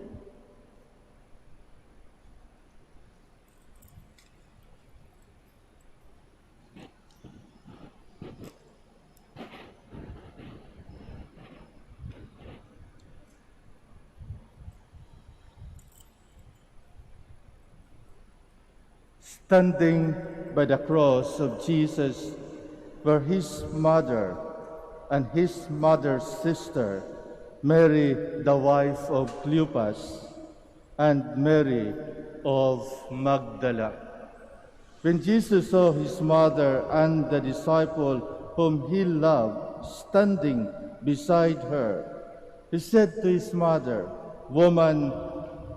Speaker 3: Standing by the cross of Jesus were his mother and his mother's sister, Mary, the wife of Cleopas, and Mary of Magdala. When Jesus saw his mother and the disciple whom he loved standing beside her, he said to his mother, "Woman,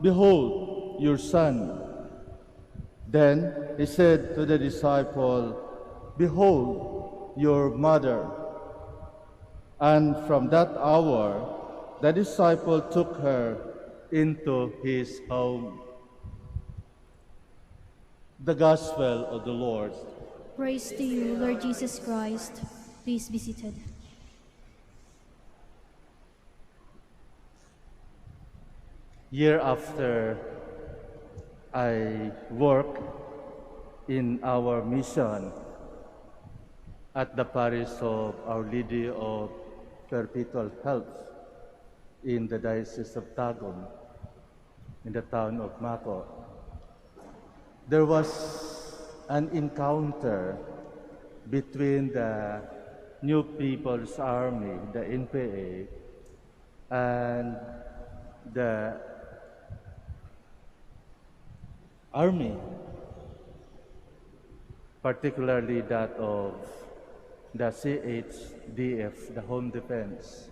Speaker 3: behold your son." Then he said to the disciple, "Behold your mother." And from that hour, the disciple took her into his home. The Gospel of the Lord.
Speaker 1: Praise to you, Lord Jesus Christ. Please be seated.
Speaker 3: Year after I work in our mission at the parish of Our Lady of Perpetual Health in the Diocese of Tagum, in the town of Mako. There was an encounter between the New People's Army, the NPA, and the Army, particularly that of the CHDF, the Home Defense.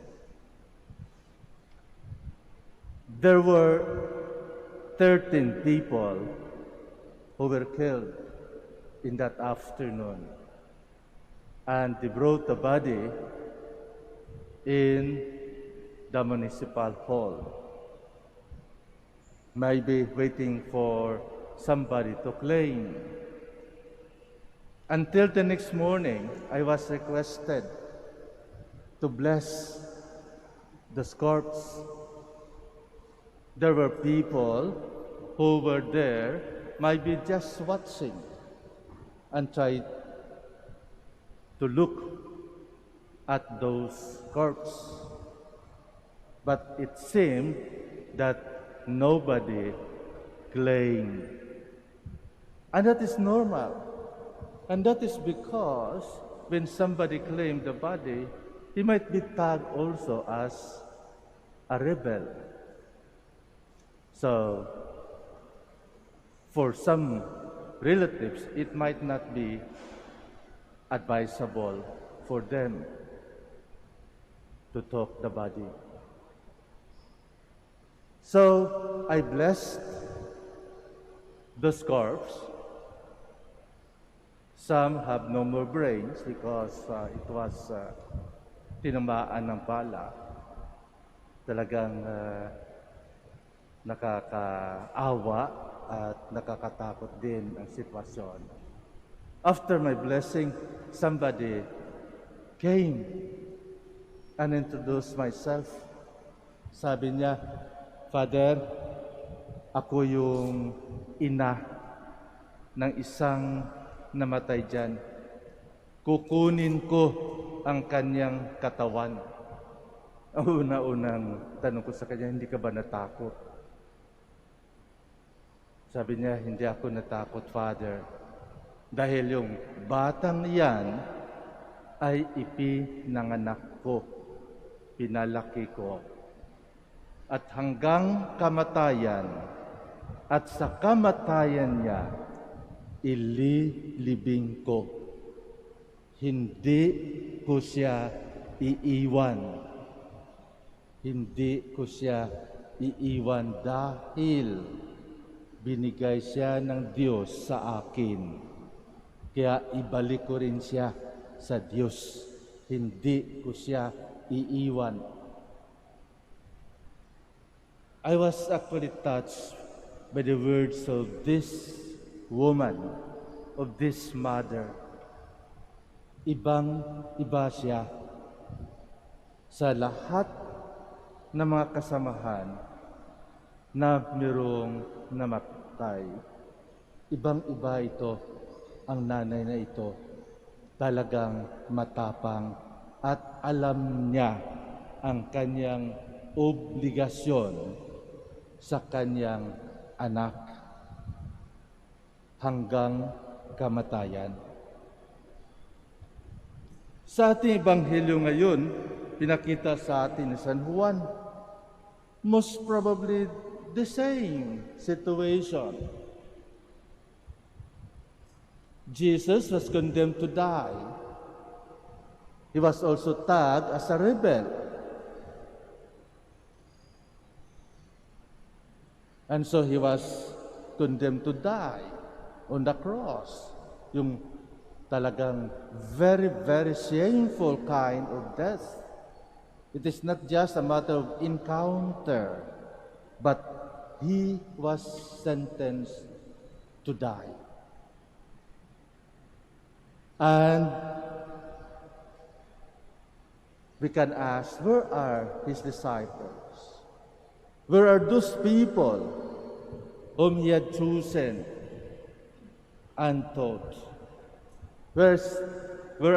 Speaker 3: There were 13 people who were killed in that afternoon, and they brought the body in the municipal hall, maybe waiting for somebody to claim. Until the next morning, I was requested to bless the corpse. There were people who were there, maybe just watching and tried to look at those corpses. But it seemed that nobody claimed. And that is normal. And that is because when somebody claimed the body, he might be tagged also as a rebel. So, for some relatives, it might not be advisable for them to talk the body. So, I blessed those corpses. Some have no more brains because it was tinamaan ng bala. Talagang nakakaawa at nakakatakot din ang sitwasyon. After my blessing, somebody came and introduced myself. Sabi niya, Father, ako yung ina ng isang namatay dyan. Kukunin ko ang kanyang katawan. Ang una-unang tanong ko sa kanya, hindi ka ba natakot? Sabi niya, hindi ako natakot, Father. Dahil yung batang yan ay ipinanganak ko, pinalaki ko. At hanggang kamatayan, at sa kamatayan niya, ililibing ko. Hindi ko siya iiwan. Hindi ko siya iiwan dahil binigay siya ng Diyos sa akin. Kaya ibalik ko rin siya sa Diyos. Hindi ko siya iiwan. I was actually touched by the words of this woman, of this mother. Ibang-iba siya sa lahat ng mga kasamahan na mayroong namatay. Ibang-iba ito, ang nanay na ito. Talagang matapang at alam niya ang kanyang obligasyon sa kanyang anak hanggang kamatayan. Sa ating ebanghelyo ngayon, pinakita sa atin ni San Juan, most probably the same situation. Jesus was condemned to die. He was also tagged as a rebel. And so he was condemned to die on the cross. Yung talagang very, very shameful kind of death. It is not just a matter of encounter, but he was sentenced to die. And we can ask, where are his disciples? Where are those people whom he had chosen and taught? Where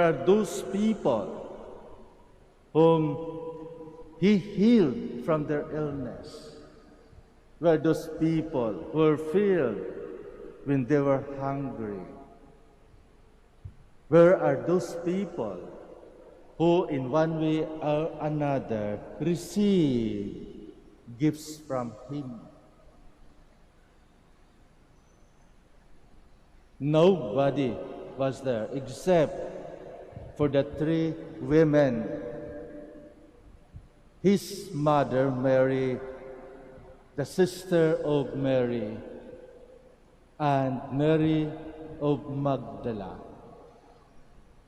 Speaker 3: are those people whom he healed from their illness? Where are those people who were filled when they were hungry? Where are those people who in one way or another receive gifts from him. Nobody was there except for the three women, his mother Mary, the sister of Mary, and Mary of Magdala,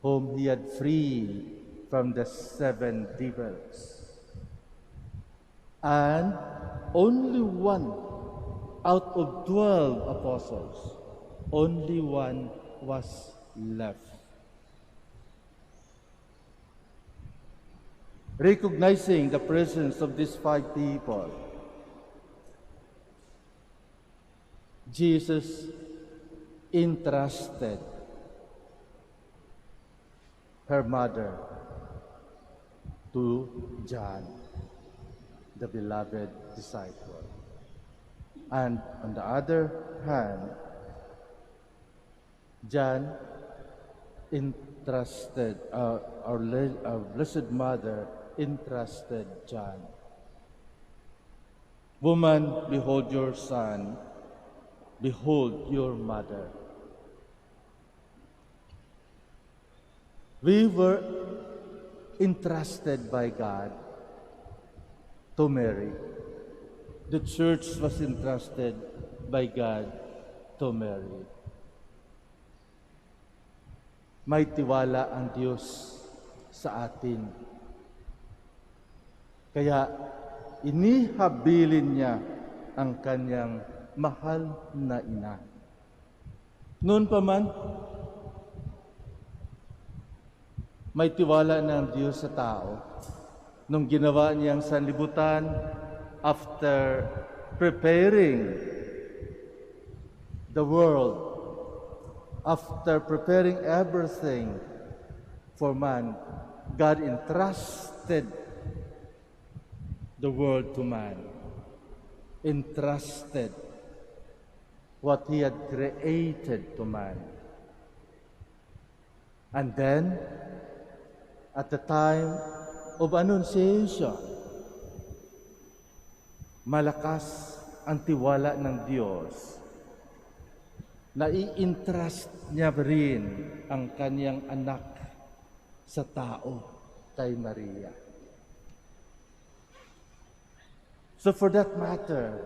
Speaker 3: whom he had freed from the 7 devils. And only one out of 12 apostles, only one was left. Recognizing the presence of these 5 people, Jesus entrusted her mother to John, the beloved disciple. And on the other hand, John entrusted, our Blessed Mother entrusted John. Woman, behold your son, behold your mother. We were entrusted by God to Mary. The church was entrusted by God to Mary. May tiwala ang Diyos sa atin. Kaya inihabilin niya ang kanyang mahal na ina. Noon pa man, may tiwala ng Diyos sa tao. Nung ginawa niyang sanlibutan, after preparing the world, after preparing everything for man, God entrusted the world to man, entrusted what He had created to man. And then, at the time of Annunciation, malakas ang tiwala ng Diyos na i-entrust niya rin ang kanyang anak sa tao, kay Maria. So for that matter,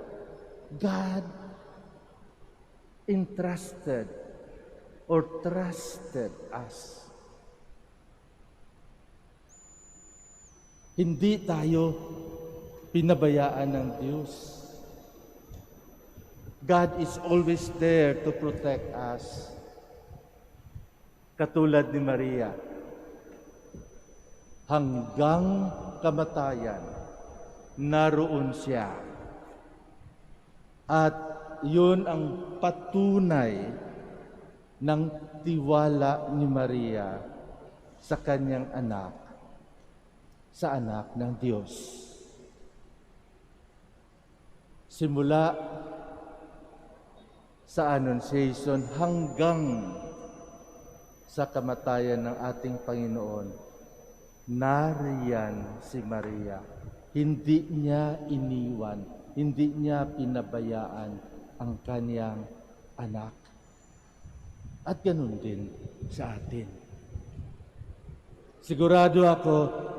Speaker 3: God entrusted or trusted us. Hindi tayo pinabayaan ng Diyos. God is always there to protect us. Katulad ni Maria, hanggang kamatayan, naroon siya. At yun ang patunay ng tiwala ni Maria sa kanyang anak, sa anak ng Diyos. Simula sa Annunciation hanggang sa kamatayan ng ating Panginoon, nariyan si Maria. Hindi niya iniwan, hindi niya pinabayaan ang kanyang anak. At ganun din sa atin. Sigurado ako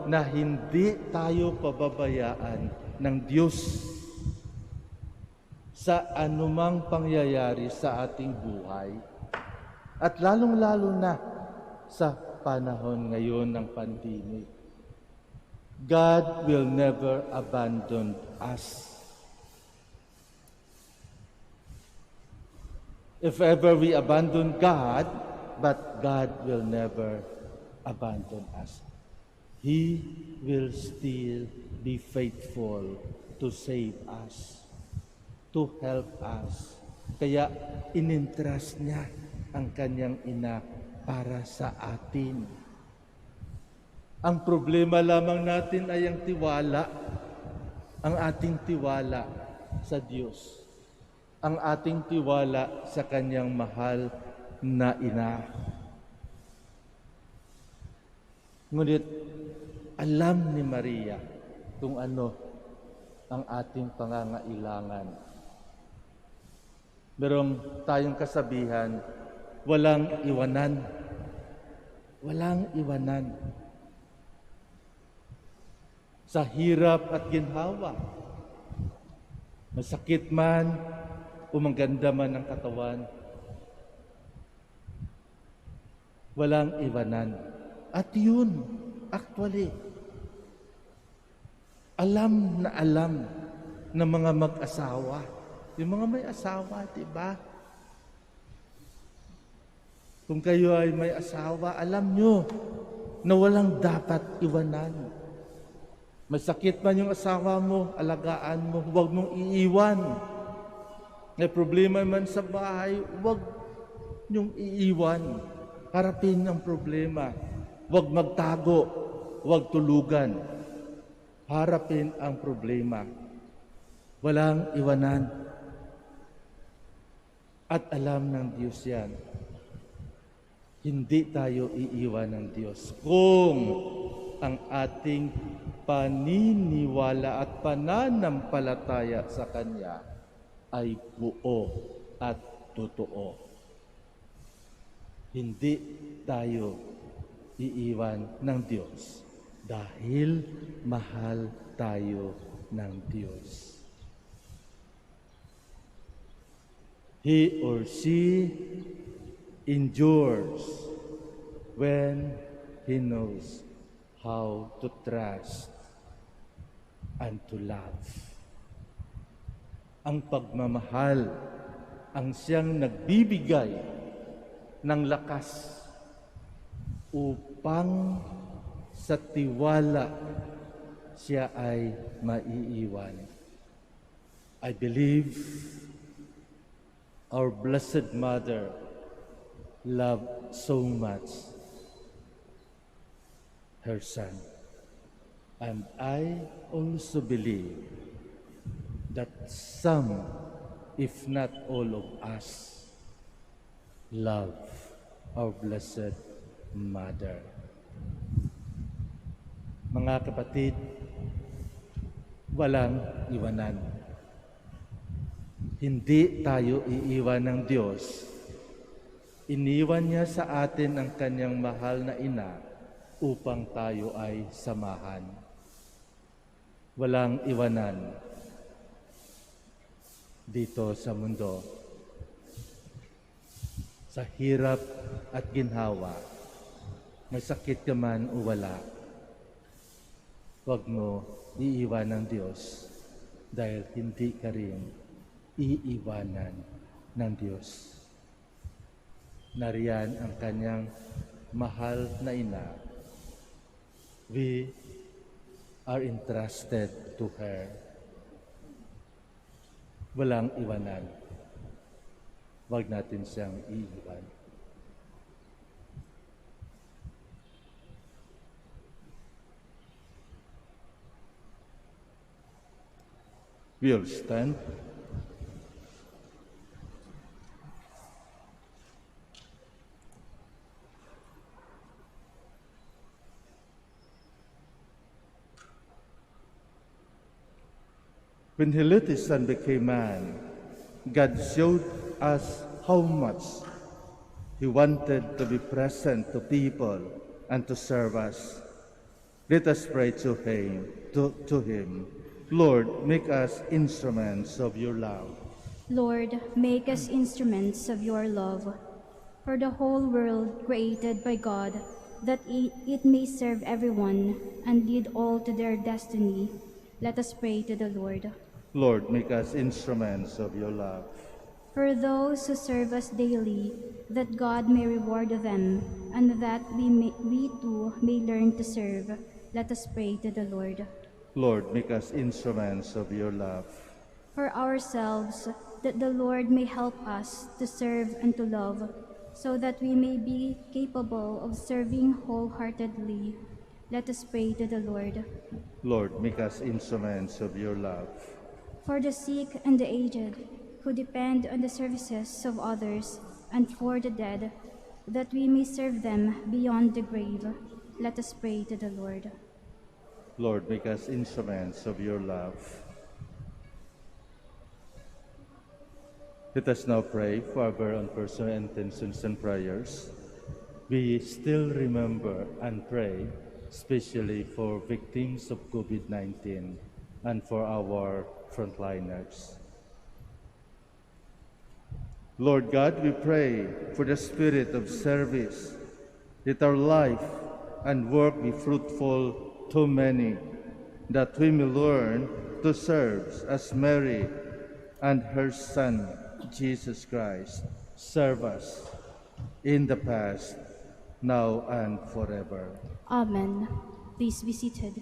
Speaker 3: na hindi tayo pababayaan ng Diyos sa anumang pangyayari sa ating buhay. At lalong-lalo na sa panahon ngayon ng pandemic. God will never abandon us. If ever we abandon God, but God will never abandon us. He will still be faithful to save us, to help us. Kaya inintrust niya ang kanyang ina para sa atin. Ang problema lamang natin ay ang tiwala, ang ating tiwala sa Diyos, ang ating tiwala sa kanyang mahal na ina. Ngunit alam ni Maria kung ano ang ating pangangailangan. Merong tayong kasabihan, walang iwanan. Walang iwanan. Sa hirap at ginhawa, masakit man o maganda man ang katawan, walang iwanan. At yun, actually, alam ng mga mag-asawa. Yung mga may asawa, diba? Kung kayo ay may asawa, alam nyo na walang dapat iwanan. Masakit man yung asawa mo, alagaan mo, huwag mong iiwan. May problema man sa bahay, huwag nyong iiwan. Harapin ang problema. Huwag magtago, huwag tulugan. Harapin ang problema. Walang iwanan. At alam ng Diyos yan. Hindi tayo iiwan ng Diyos kung ang ating paniniwala at pananampalataya sa Kanya ay buo at totoo. Hindi tayo iiwan ng Diyos dahil mahal tayo ng Diyos. He or she endures when he knows how to trust and to love. Ang pagmamahal ang siyang nagbibigay ng lakas upang sa tiwala siya ay maiiwan. I believe our Blessed Mother loved so much her Son. And I also believe that some, if not all of us, love our Blessed Mother. Mga kapatid, walang iwanan. Hindi tayo iiwan ng Diyos. Iniwan niya sa atin ang kanyang mahal na ina upang tayo ay samahan. Walang iwanan dito sa mundo. Sa hirap at ginhawa, may sakit ka man o wala, huwag mo iiwan ng Diyos dahil hindi ka rin iiwanan ng Diyos. Nariyan ang kanyang mahal na ina. We are entrusted to her. Walang iwanan. Huwag natin siyang iiwan. We'll stand. When he let his Son became man, God showed us how much he wanted to be present to people and to serve us. Let us pray to him. Lord, make us instruments of your love.
Speaker 1: Lord, make us instruments of your love. For the whole world created by God, that it may serve everyone and lead all to their destiny, let us pray to the Lord.
Speaker 3: Lord, make us instruments of your love.
Speaker 1: For those who serve us daily, that God may reward them, and that we too may learn to serve, let us pray to the Lord.
Speaker 3: Lord, make us instruments of your love.
Speaker 1: For ourselves, that the Lord may help us to serve and to love, so that we may be capable of serving wholeheartedly, let us pray to the Lord.
Speaker 3: Lord, make us instruments of your love.
Speaker 1: For the sick and the aged, who depend on the services of others, and for the dead, that we may serve them beyond the grave, Let us pray to the Lord.
Speaker 3: Lord, make us instruments of your love. Let us now pray for our very own personal intentions and prayers. We still remember and pray, especially for victims of COVID-19 and for our frontliners. Lord God, we pray for the spirit of service. Let our life and work be fruitful to many, that we may learn to serve as Mary and her Son, Jesus Christ, serve us in the past, now and forever.
Speaker 1: Amen. Please be seated.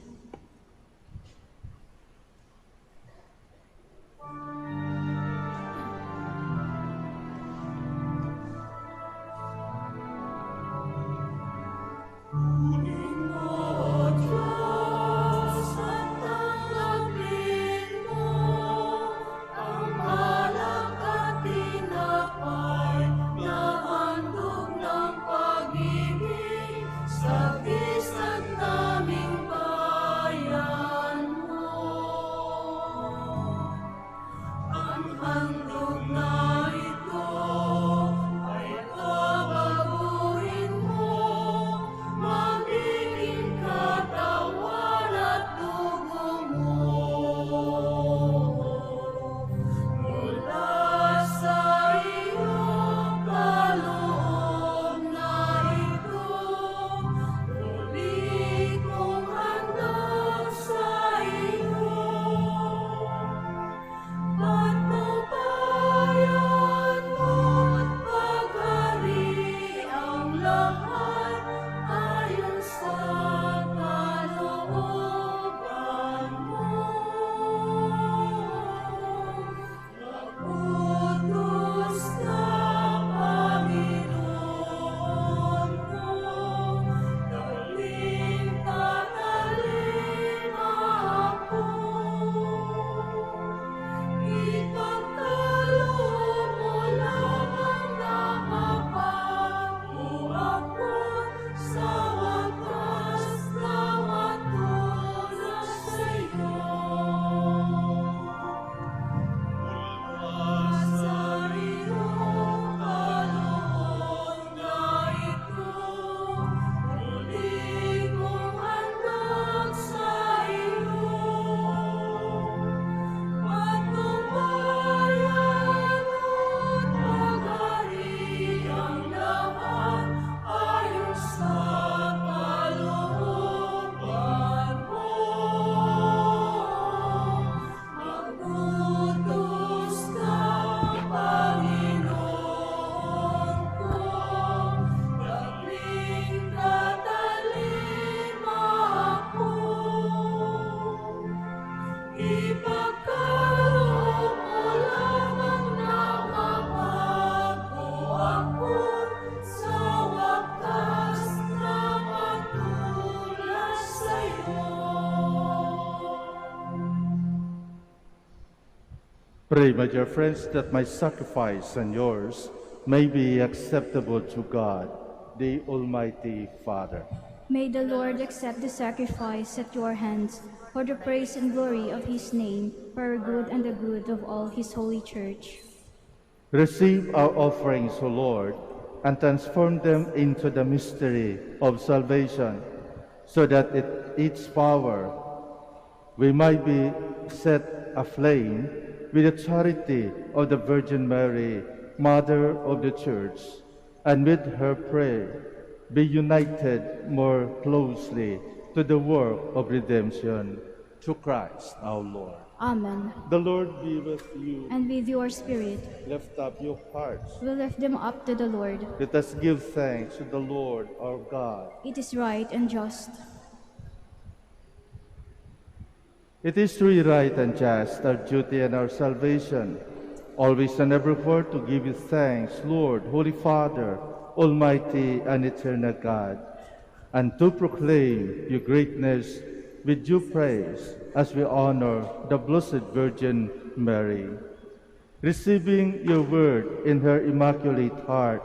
Speaker 3: Pray, my dear friends, that my sacrifice and yours may be acceptable to God, the Almighty Father.
Speaker 1: May the Lord accept the sacrifice at your hands for the praise and glory of his name, for our good and the good of all his holy church.
Speaker 3: Receive our offerings, O Lord, and transform them into the mystery of salvation, so that its power we might be set aflame with the charity of the Virgin Mary, Mother of the Church, and with her prayer be united more closely to the work of redemption, through Christ our Lord.
Speaker 1: Amen.
Speaker 3: The Lord be with you.
Speaker 1: And with your spirit,
Speaker 3: Lift up your hearts.
Speaker 1: we lift them up to the Lord.
Speaker 3: Let us give thanks to the Lord our God.
Speaker 1: It is right and just.
Speaker 3: It is truly right and just, our duty and our salvation, always and everywhere to give you thanks, Lord, Holy Father, Almighty and eternal God, and to proclaim your greatness with due praise as we honor the Blessed Virgin Mary. Receiving your word in her immaculate heart,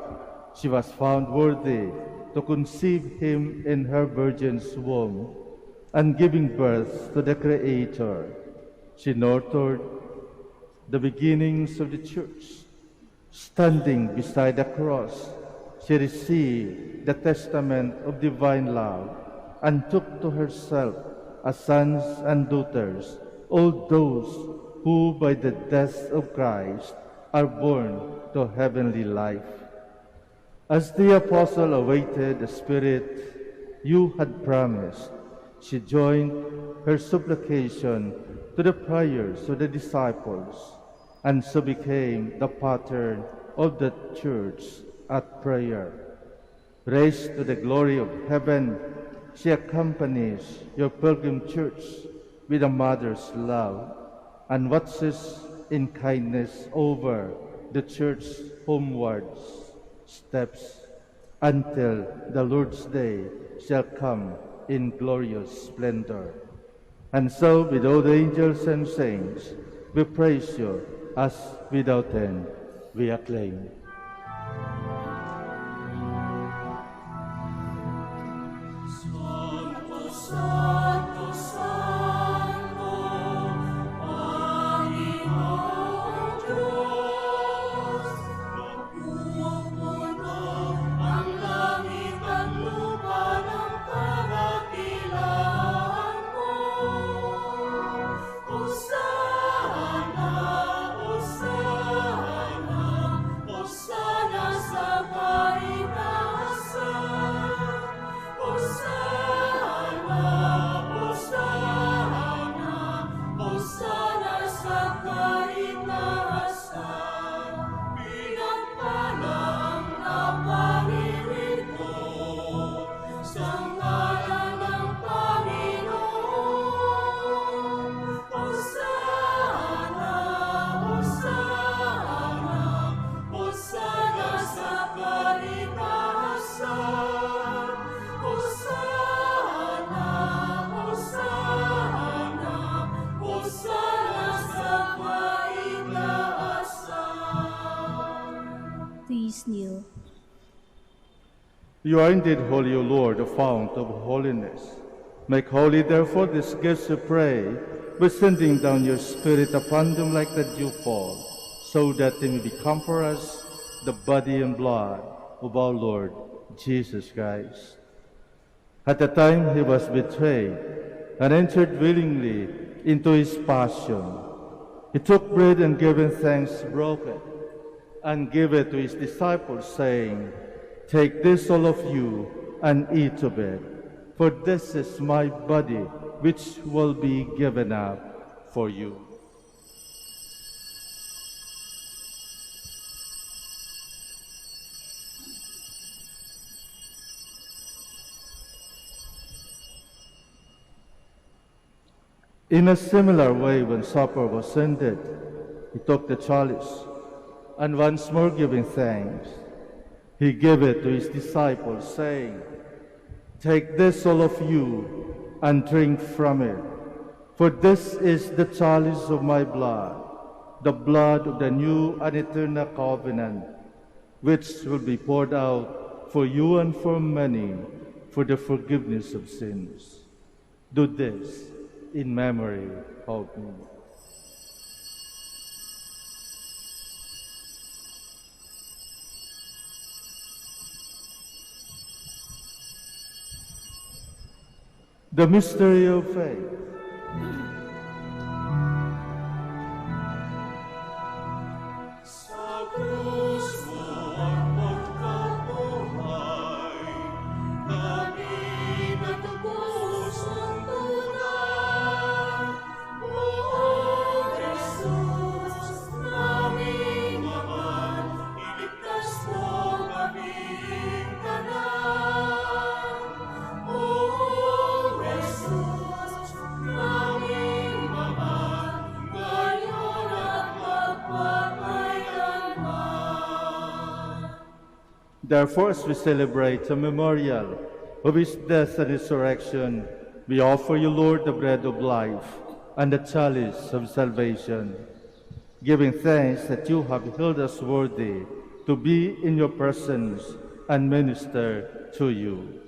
Speaker 3: she was found worthy to conceive him in her virgin's womb, and giving birth to the Creator, she nurtured the beginnings of the Church. Standing beside the cross, she received the testament of divine love and took to herself as sons and daughters all those who by the death of Christ are born to heavenly life. As the apostle awaited the Spirit you had promised, she joined her supplication to the prayers of the disciples, and so became the pattern of the Church at prayer. Raised to the glory of heaven, she accompanies your pilgrim Church with a mother's love and watches in kindness over the Church's homeward steps until the Lord's day shall come in glorious splendor. And so, with all the angels and saints, we praise you as without end we acclaim.
Speaker 1: Please kneel.
Speaker 3: You are indeed holy, O Lord, the fount of holiness. Make holy, therefore, these gifts, we pray, by sending down your Spirit upon them like the dewfall, so that they may become for us the body and blood of our Lord Jesus Christ. At the time he was betrayed and entered willingly into his passion, he took bread and giving thanks, broke it, and gave it to his disciples, saying, "Take this, all of you, and eat of it, for this is my body, which will be given up for you." In a similar way, when supper was ended, he took the chalice, and once more giving thanks, he gave it to his disciples, saying, "Take this, all of you, and drink from it, for this is the chalice of my blood, the blood of the new and eternal covenant, which will be poured out for you and for many for the forgiveness of sins. Do this in memory of me." The mystery of faith.
Speaker 4: Sa krus mo ang pagkabuhay, namin natubos ang tunay. O Jesus, naming Ama, iligtas mo kaming tanan. O Jesus, naming Ama, ngayon at magpapakailanman.
Speaker 3: Therefore, as we celebrate the memorial of his death and resurrection, we offer you, Lord, the bread of life and the chalice of salvation, giving thanks that you have held us worthy to be in your presence and minister to you.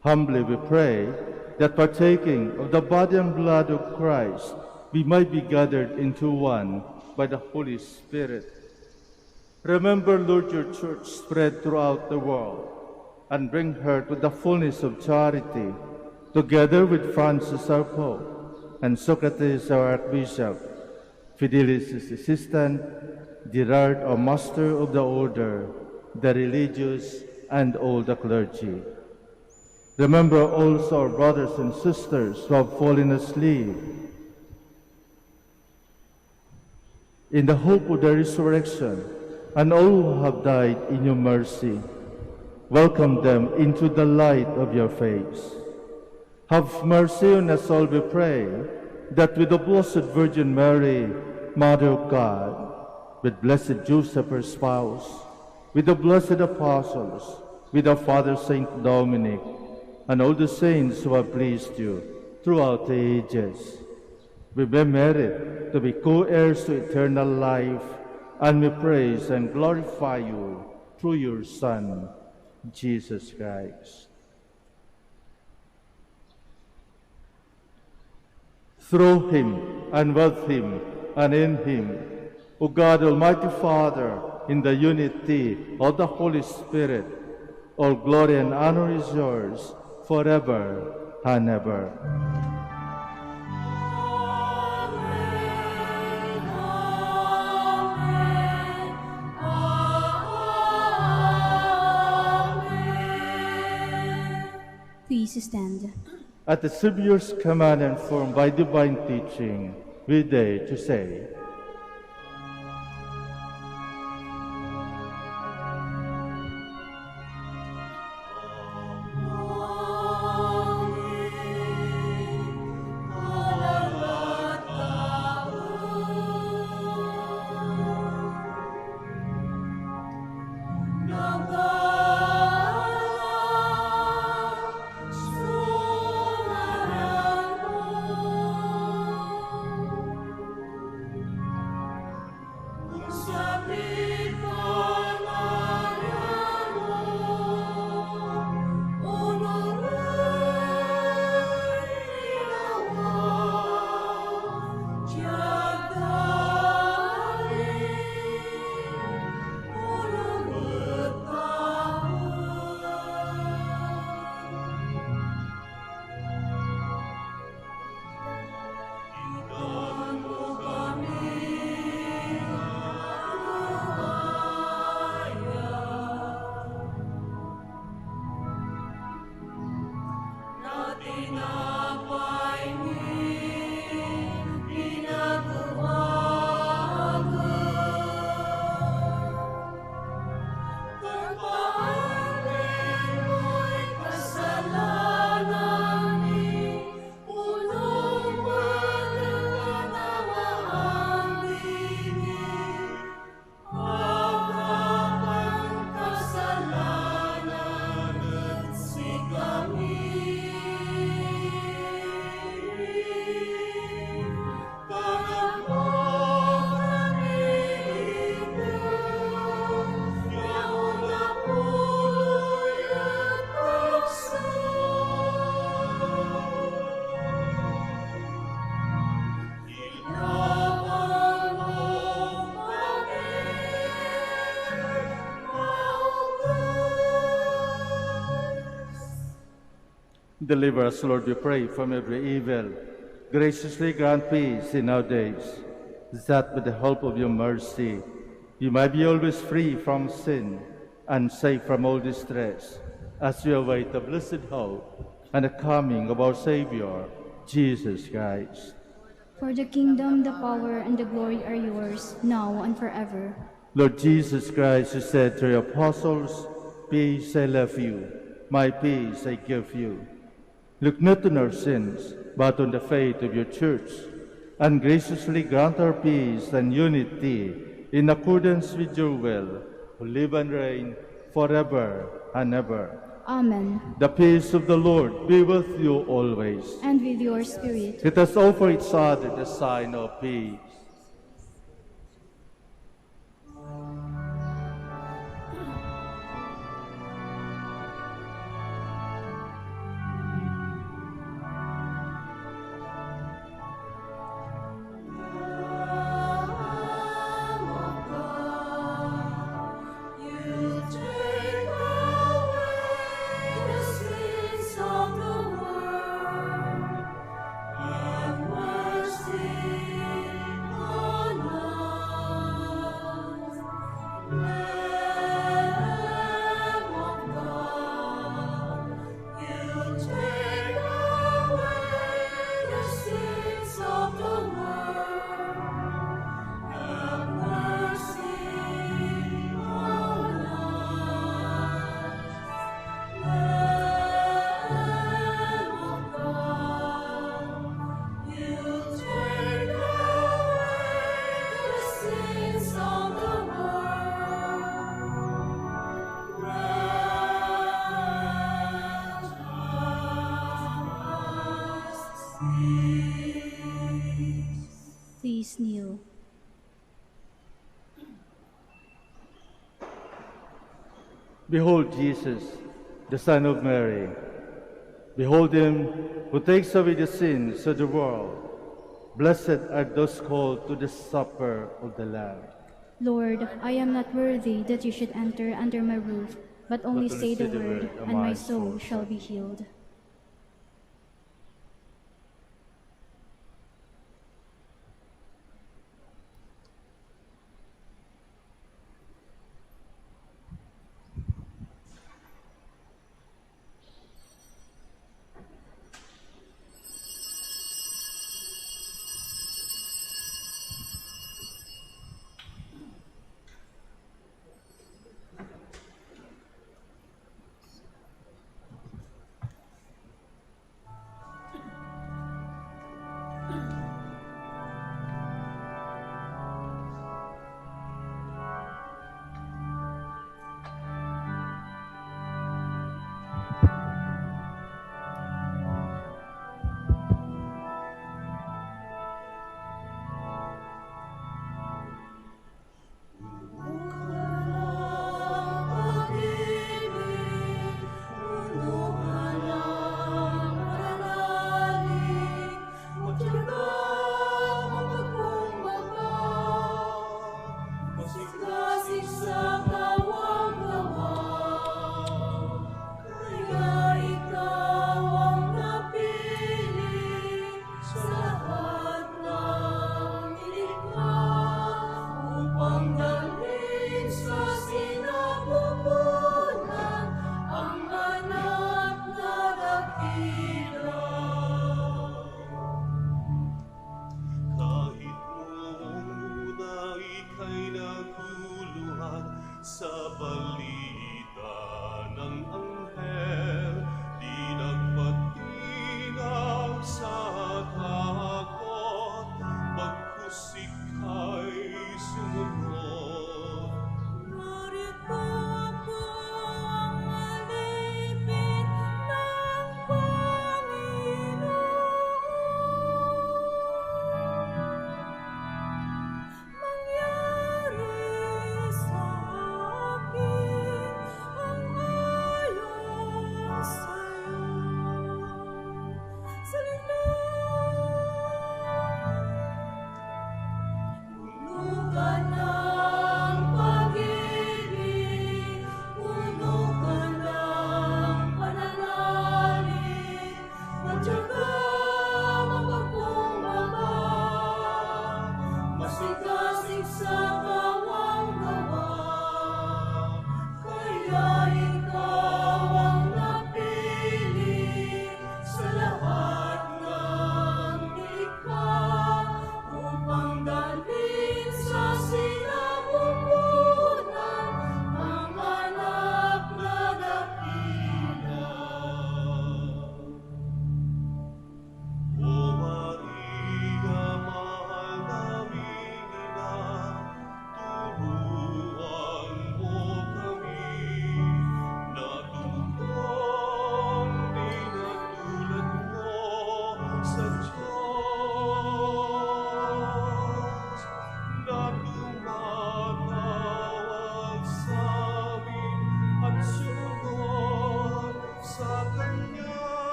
Speaker 3: Humbly we pray that partaking of the body and blood of Christ, we might be gathered into one by the Holy Spirit. Remember, Lord, your church spread throughout the world, and bring her to the fullness of charity, together with Francis our Pope, and Socrates our Archbishop, Fidelis his assistant, Gerard our Master of the Order, the religious, and all the clergy. Remember also our brothers and sisters who have fallen asleep, in the hope of the resurrection, and all who have died in your mercy. Welcome them into the light of your face. Have mercy on us all, we pray, that with the Blessed Virgin Mary, Mother of God, with Blessed Joseph, her spouse, with the blessed apostles, with our Father Saint Dominic, and all the saints who have pleased you throughout the ages, we may merit to be co-heirs to eternal life, and we praise and glorify you through your Son, Jesus Christ. Through him, and with him, and in him, O God, Almighty Father, in the unity of the Holy Spirit, all glory and honor is yours forever and ever.
Speaker 1: Please stand.
Speaker 3: At the Savior's command and formed by divine teaching, we dare to say, deliver us, Lord, we pray, from every evil. Graciously grant peace in our days, that with the help of your mercy, we might be always free from sin and safe from all distress, as we await the blessed hope and the coming of our Savior, Jesus Christ.
Speaker 1: For the kingdom, the power, and the glory are yours, now and forever.
Speaker 3: Lord Jesus Christ, you said to your apostles, peace I leave you, my peace I give you. Look not on our sins, but on the faith of your church, and graciously grant our peace and unity in accordance with your will, who live and reign forever and ever.
Speaker 1: Amen.
Speaker 3: The peace of the Lord be with you always.
Speaker 1: And with your spirit.
Speaker 3: Let us offer each other the sign of peace. Behold Jesus, the Son of Mary. Behold him who takes away the sins of the world. Blessed are those called to the supper of the Lamb.
Speaker 1: Lord, I am not worthy that you should enter under my roof, but only say the word, and my soul shall be healed.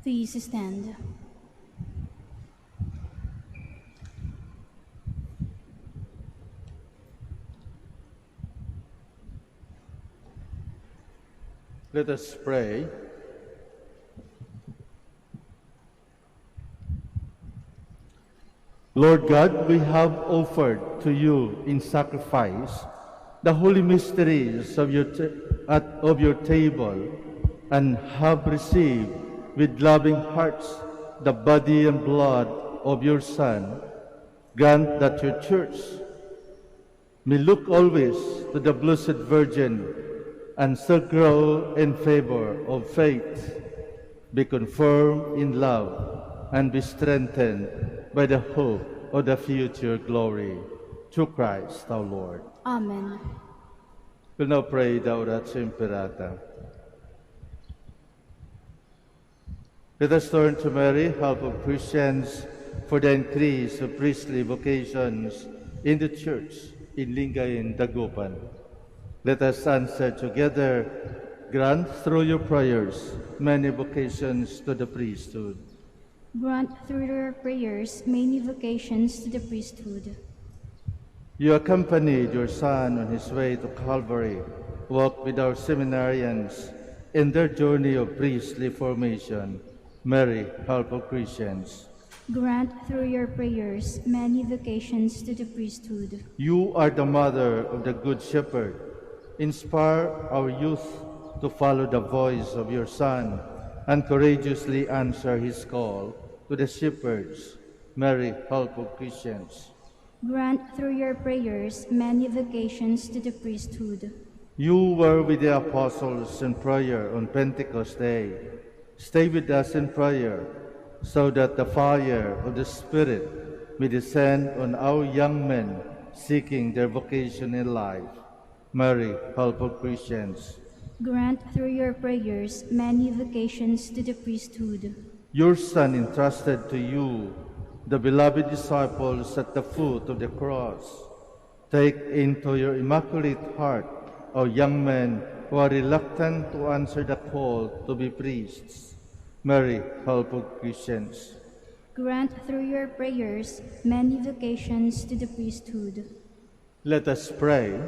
Speaker 1: Please stand.
Speaker 3: Let us pray. Lord God, we have offered to you in sacrifice the holy mysteries of your table, and have received with loving hearts the body and blood of your Son. Grant that your Church may look always to the Blessed Virgin and so grow in favor of faith, be confirmed in love, and be strengthened by the hope of the future glory. Through Christ our Lord.
Speaker 1: Amen.
Speaker 3: We'll now pray the Oratio Imperata. Let us turn to Mary, help of Christians, for the increase of priestly vocations in the Church in Lingayen, Dagupan. Let us answer together, grant through your prayers many vocations to the priesthood.
Speaker 1: Grant through your prayers many vocations to the priesthood.
Speaker 3: You accompanied your Son on his way to Calvary. Walk with our seminarians in their journey of priestly formation. Mary, help of Christians.
Speaker 1: Grant through your prayers many vocations to the priesthood.
Speaker 3: You are the mother of the Good Shepherd. Inspire our youth to follow the voice of your Son and courageously answer his call to the shepherds. Mary, help of Christians.
Speaker 1: Grant through your prayers many vocations to the priesthood.
Speaker 3: You were with the apostles in prayer on Pentecost Day. Stay with us in prayer, so that the fire of the Spirit may descend on our young men seeking their vocation in life. Mary, help of Christians.
Speaker 1: Grant through your prayers many vocations to the priesthood.
Speaker 3: Your Son entrusted to you the beloved disciples at the foot of the cross. Take into your immaculate heart our young men who are reluctant to answer the call to be priests. Mary, help of Christians.
Speaker 1: Grant through your prayers many vocations to the priesthood.
Speaker 3: Let us pray.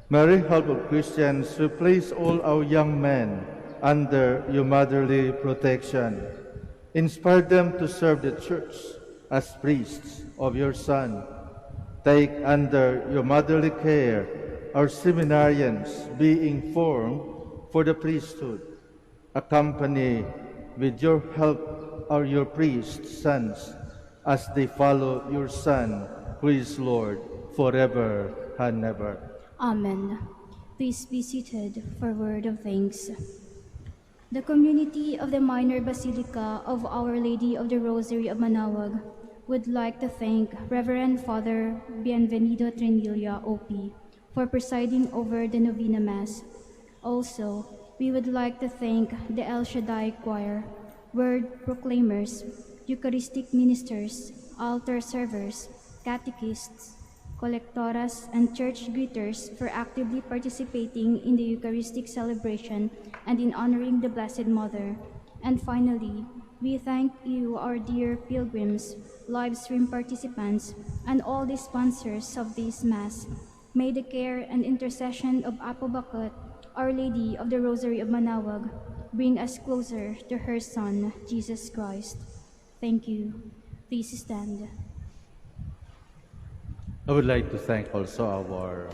Speaker 3: Mary, help of Christians, we place all our young men under your motherly protection. Inspire them to serve the Church as priests of your Son. Take under your motherly care our seminarians being formed for the priesthood. Accompany with your help your priest sons as they follow your Son, who is Lord forever and ever.
Speaker 1: Amen. Please be seated for word of thanks. The community of the Minor Basilica of Our Lady of the Rosary of Manaoag would like to thank Reverend Father Bienvenido Trinilla, OP, for presiding over the Novena Mass. Also, we would like to thank the El Shaddai Choir, Word Proclaimers, Eucharistic Ministers, Altar Servers, Catechists, Collectoras, and Church Greeters for actively participating in the Eucharistic celebration and in honoring the Blessed Mother. And finally, we thank you, our dear pilgrims, live stream participants, and all the sponsors of this Mass. May the care and intercession of Apo Bakut, Our Lady of the Rosary of Manaoag, bring us closer to her Son, Jesus Christ. Thank you. Please stand.
Speaker 3: I would like to thank also our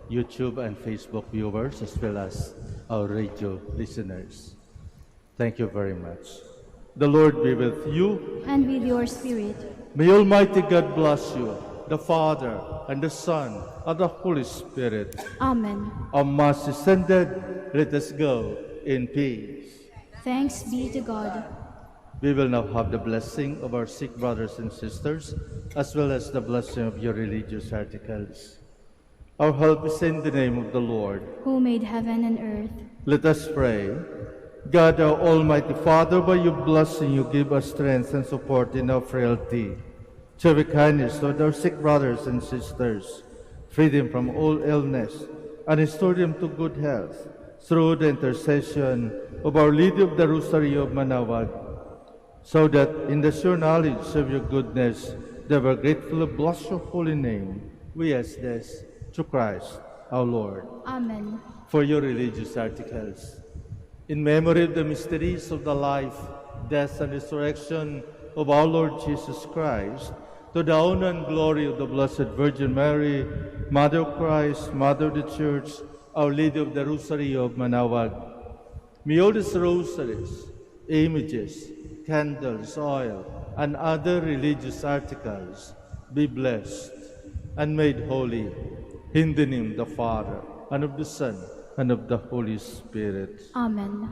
Speaker 3: YouTube and Facebook viewers as well as our radio listeners. Thank you very much. The Lord be with you.
Speaker 1: And with your spirit.
Speaker 3: May Almighty God bless you, the Father, and the Son, and the Holy Spirit.
Speaker 1: Amen.
Speaker 3: Our Mass is ended. Let us go in peace.
Speaker 1: Thanks be to God.
Speaker 3: We will now have the blessing of our sick brothers and sisters, as well as the blessing of your religious articles. Our help is in the name of the Lord,
Speaker 1: who made heaven and earth.
Speaker 3: Let us pray. God, our Almighty Father, by your blessing you give us strength and support in our frailty. Show the kindness toward our sick brothers and sisters, free them from all illness, and restore them to good health, through the intercession of Our Lady of the Rosary of Manaoag, so that in the sure knowledge of your goodness, they were gratefully bless your holy name. We ask this through Christ our Lord.
Speaker 1: Amen.
Speaker 3: For your religious articles. In memory of the mysteries of the life, death, and resurrection of our Lord Jesus Christ, to the honor and glory of the Blessed Virgin Mary, Mother of Christ, Mother of the Church, Our Lady of the Rosary of Manaoag, may all these rosaries, images, candles, oil, and other religious articles be blessed and made holy in the name of the Father, and of the Son, and of the Holy Spirit.
Speaker 1: Amen.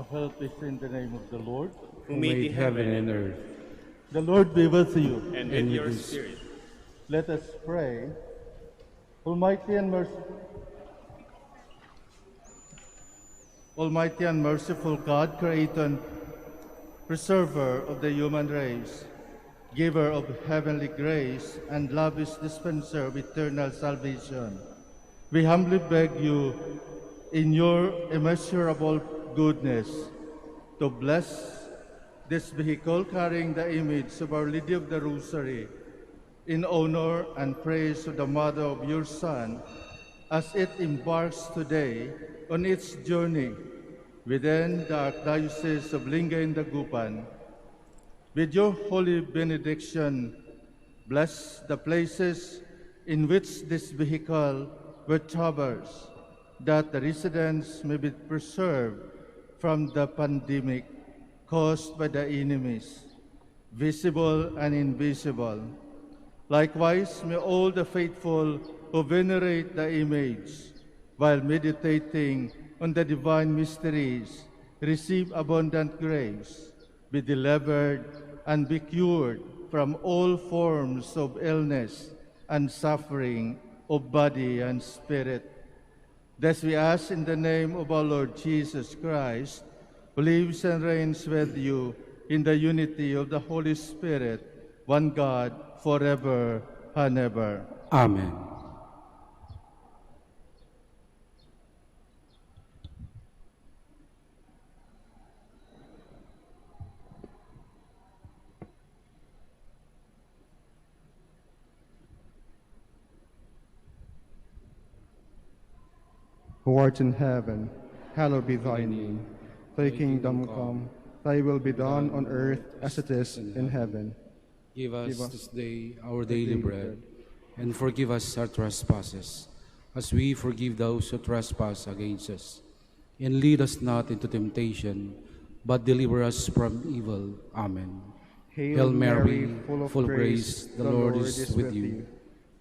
Speaker 3: Our help is in the name of the Lord.
Speaker 5: who made heaven and earth.
Speaker 3: The Lord be with you.
Speaker 5: And with your spirit.
Speaker 3: Let us pray. Almighty and merciful God, creator and preserver of the human race, giver of heavenly grace, and lavish dispenser of eternal salvation, we humbly beg you, in your immeasurable goodness, to bless this vehicle carrying the image of Our Lady of the Rosary, in honor and praise of the Mother of your Son, as it embarks today on its journey within the Archdiocese of Lingay and Dagupan. With your holy benediction, bless the places in which this vehicle will traverse, that the residents may be preserved from the pandemic caused by the enemies, visible and invisible. Likewise, may all the faithful who venerate the image, while meditating on the divine mysteries, receive abundant grace, be delivered and be cured from all forms of illness and suffering of body and spirit. Thus we ask in the name of our Lord Jesus Christ, who lives and reigns with you in the unity of the Holy Spirit, one God, forever and ever.
Speaker 5: Amen.
Speaker 6: Who art in heaven, hallowed be thy name. Thy kingdom come, thy will be done on earth as it is in heaven.
Speaker 5: Give us this day our daily bread, and forgive us our trespasses, as we forgive those who trespass against us. And lead us not into temptation, but deliver us from evil. Amen. Hail Mary, full of grace, the Lord is with you.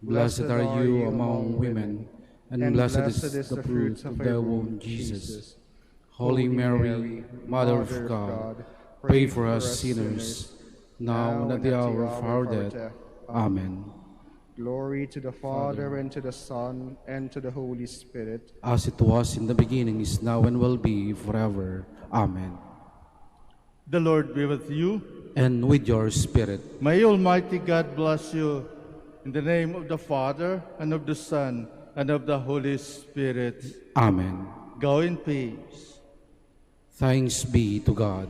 Speaker 5: Blessed are you among women, and blessed is the fruit of thy womb, Jesus. Holy Mary, Mother of God, pray for us sinners, now and at the hour of our death. Amen.
Speaker 6: Glory to the Father, and to the Son, and to the Holy Spirit.
Speaker 5: As it was in the beginning, is now, and will be forever. Amen.
Speaker 3: The Lord be with you.
Speaker 5: And with your spirit.
Speaker 3: May Almighty God bless you, in the name of the Father, and of the Son, and of the Holy Spirit.
Speaker 5: Amen.
Speaker 3: Go in peace.
Speaker 5: Thanks be to God.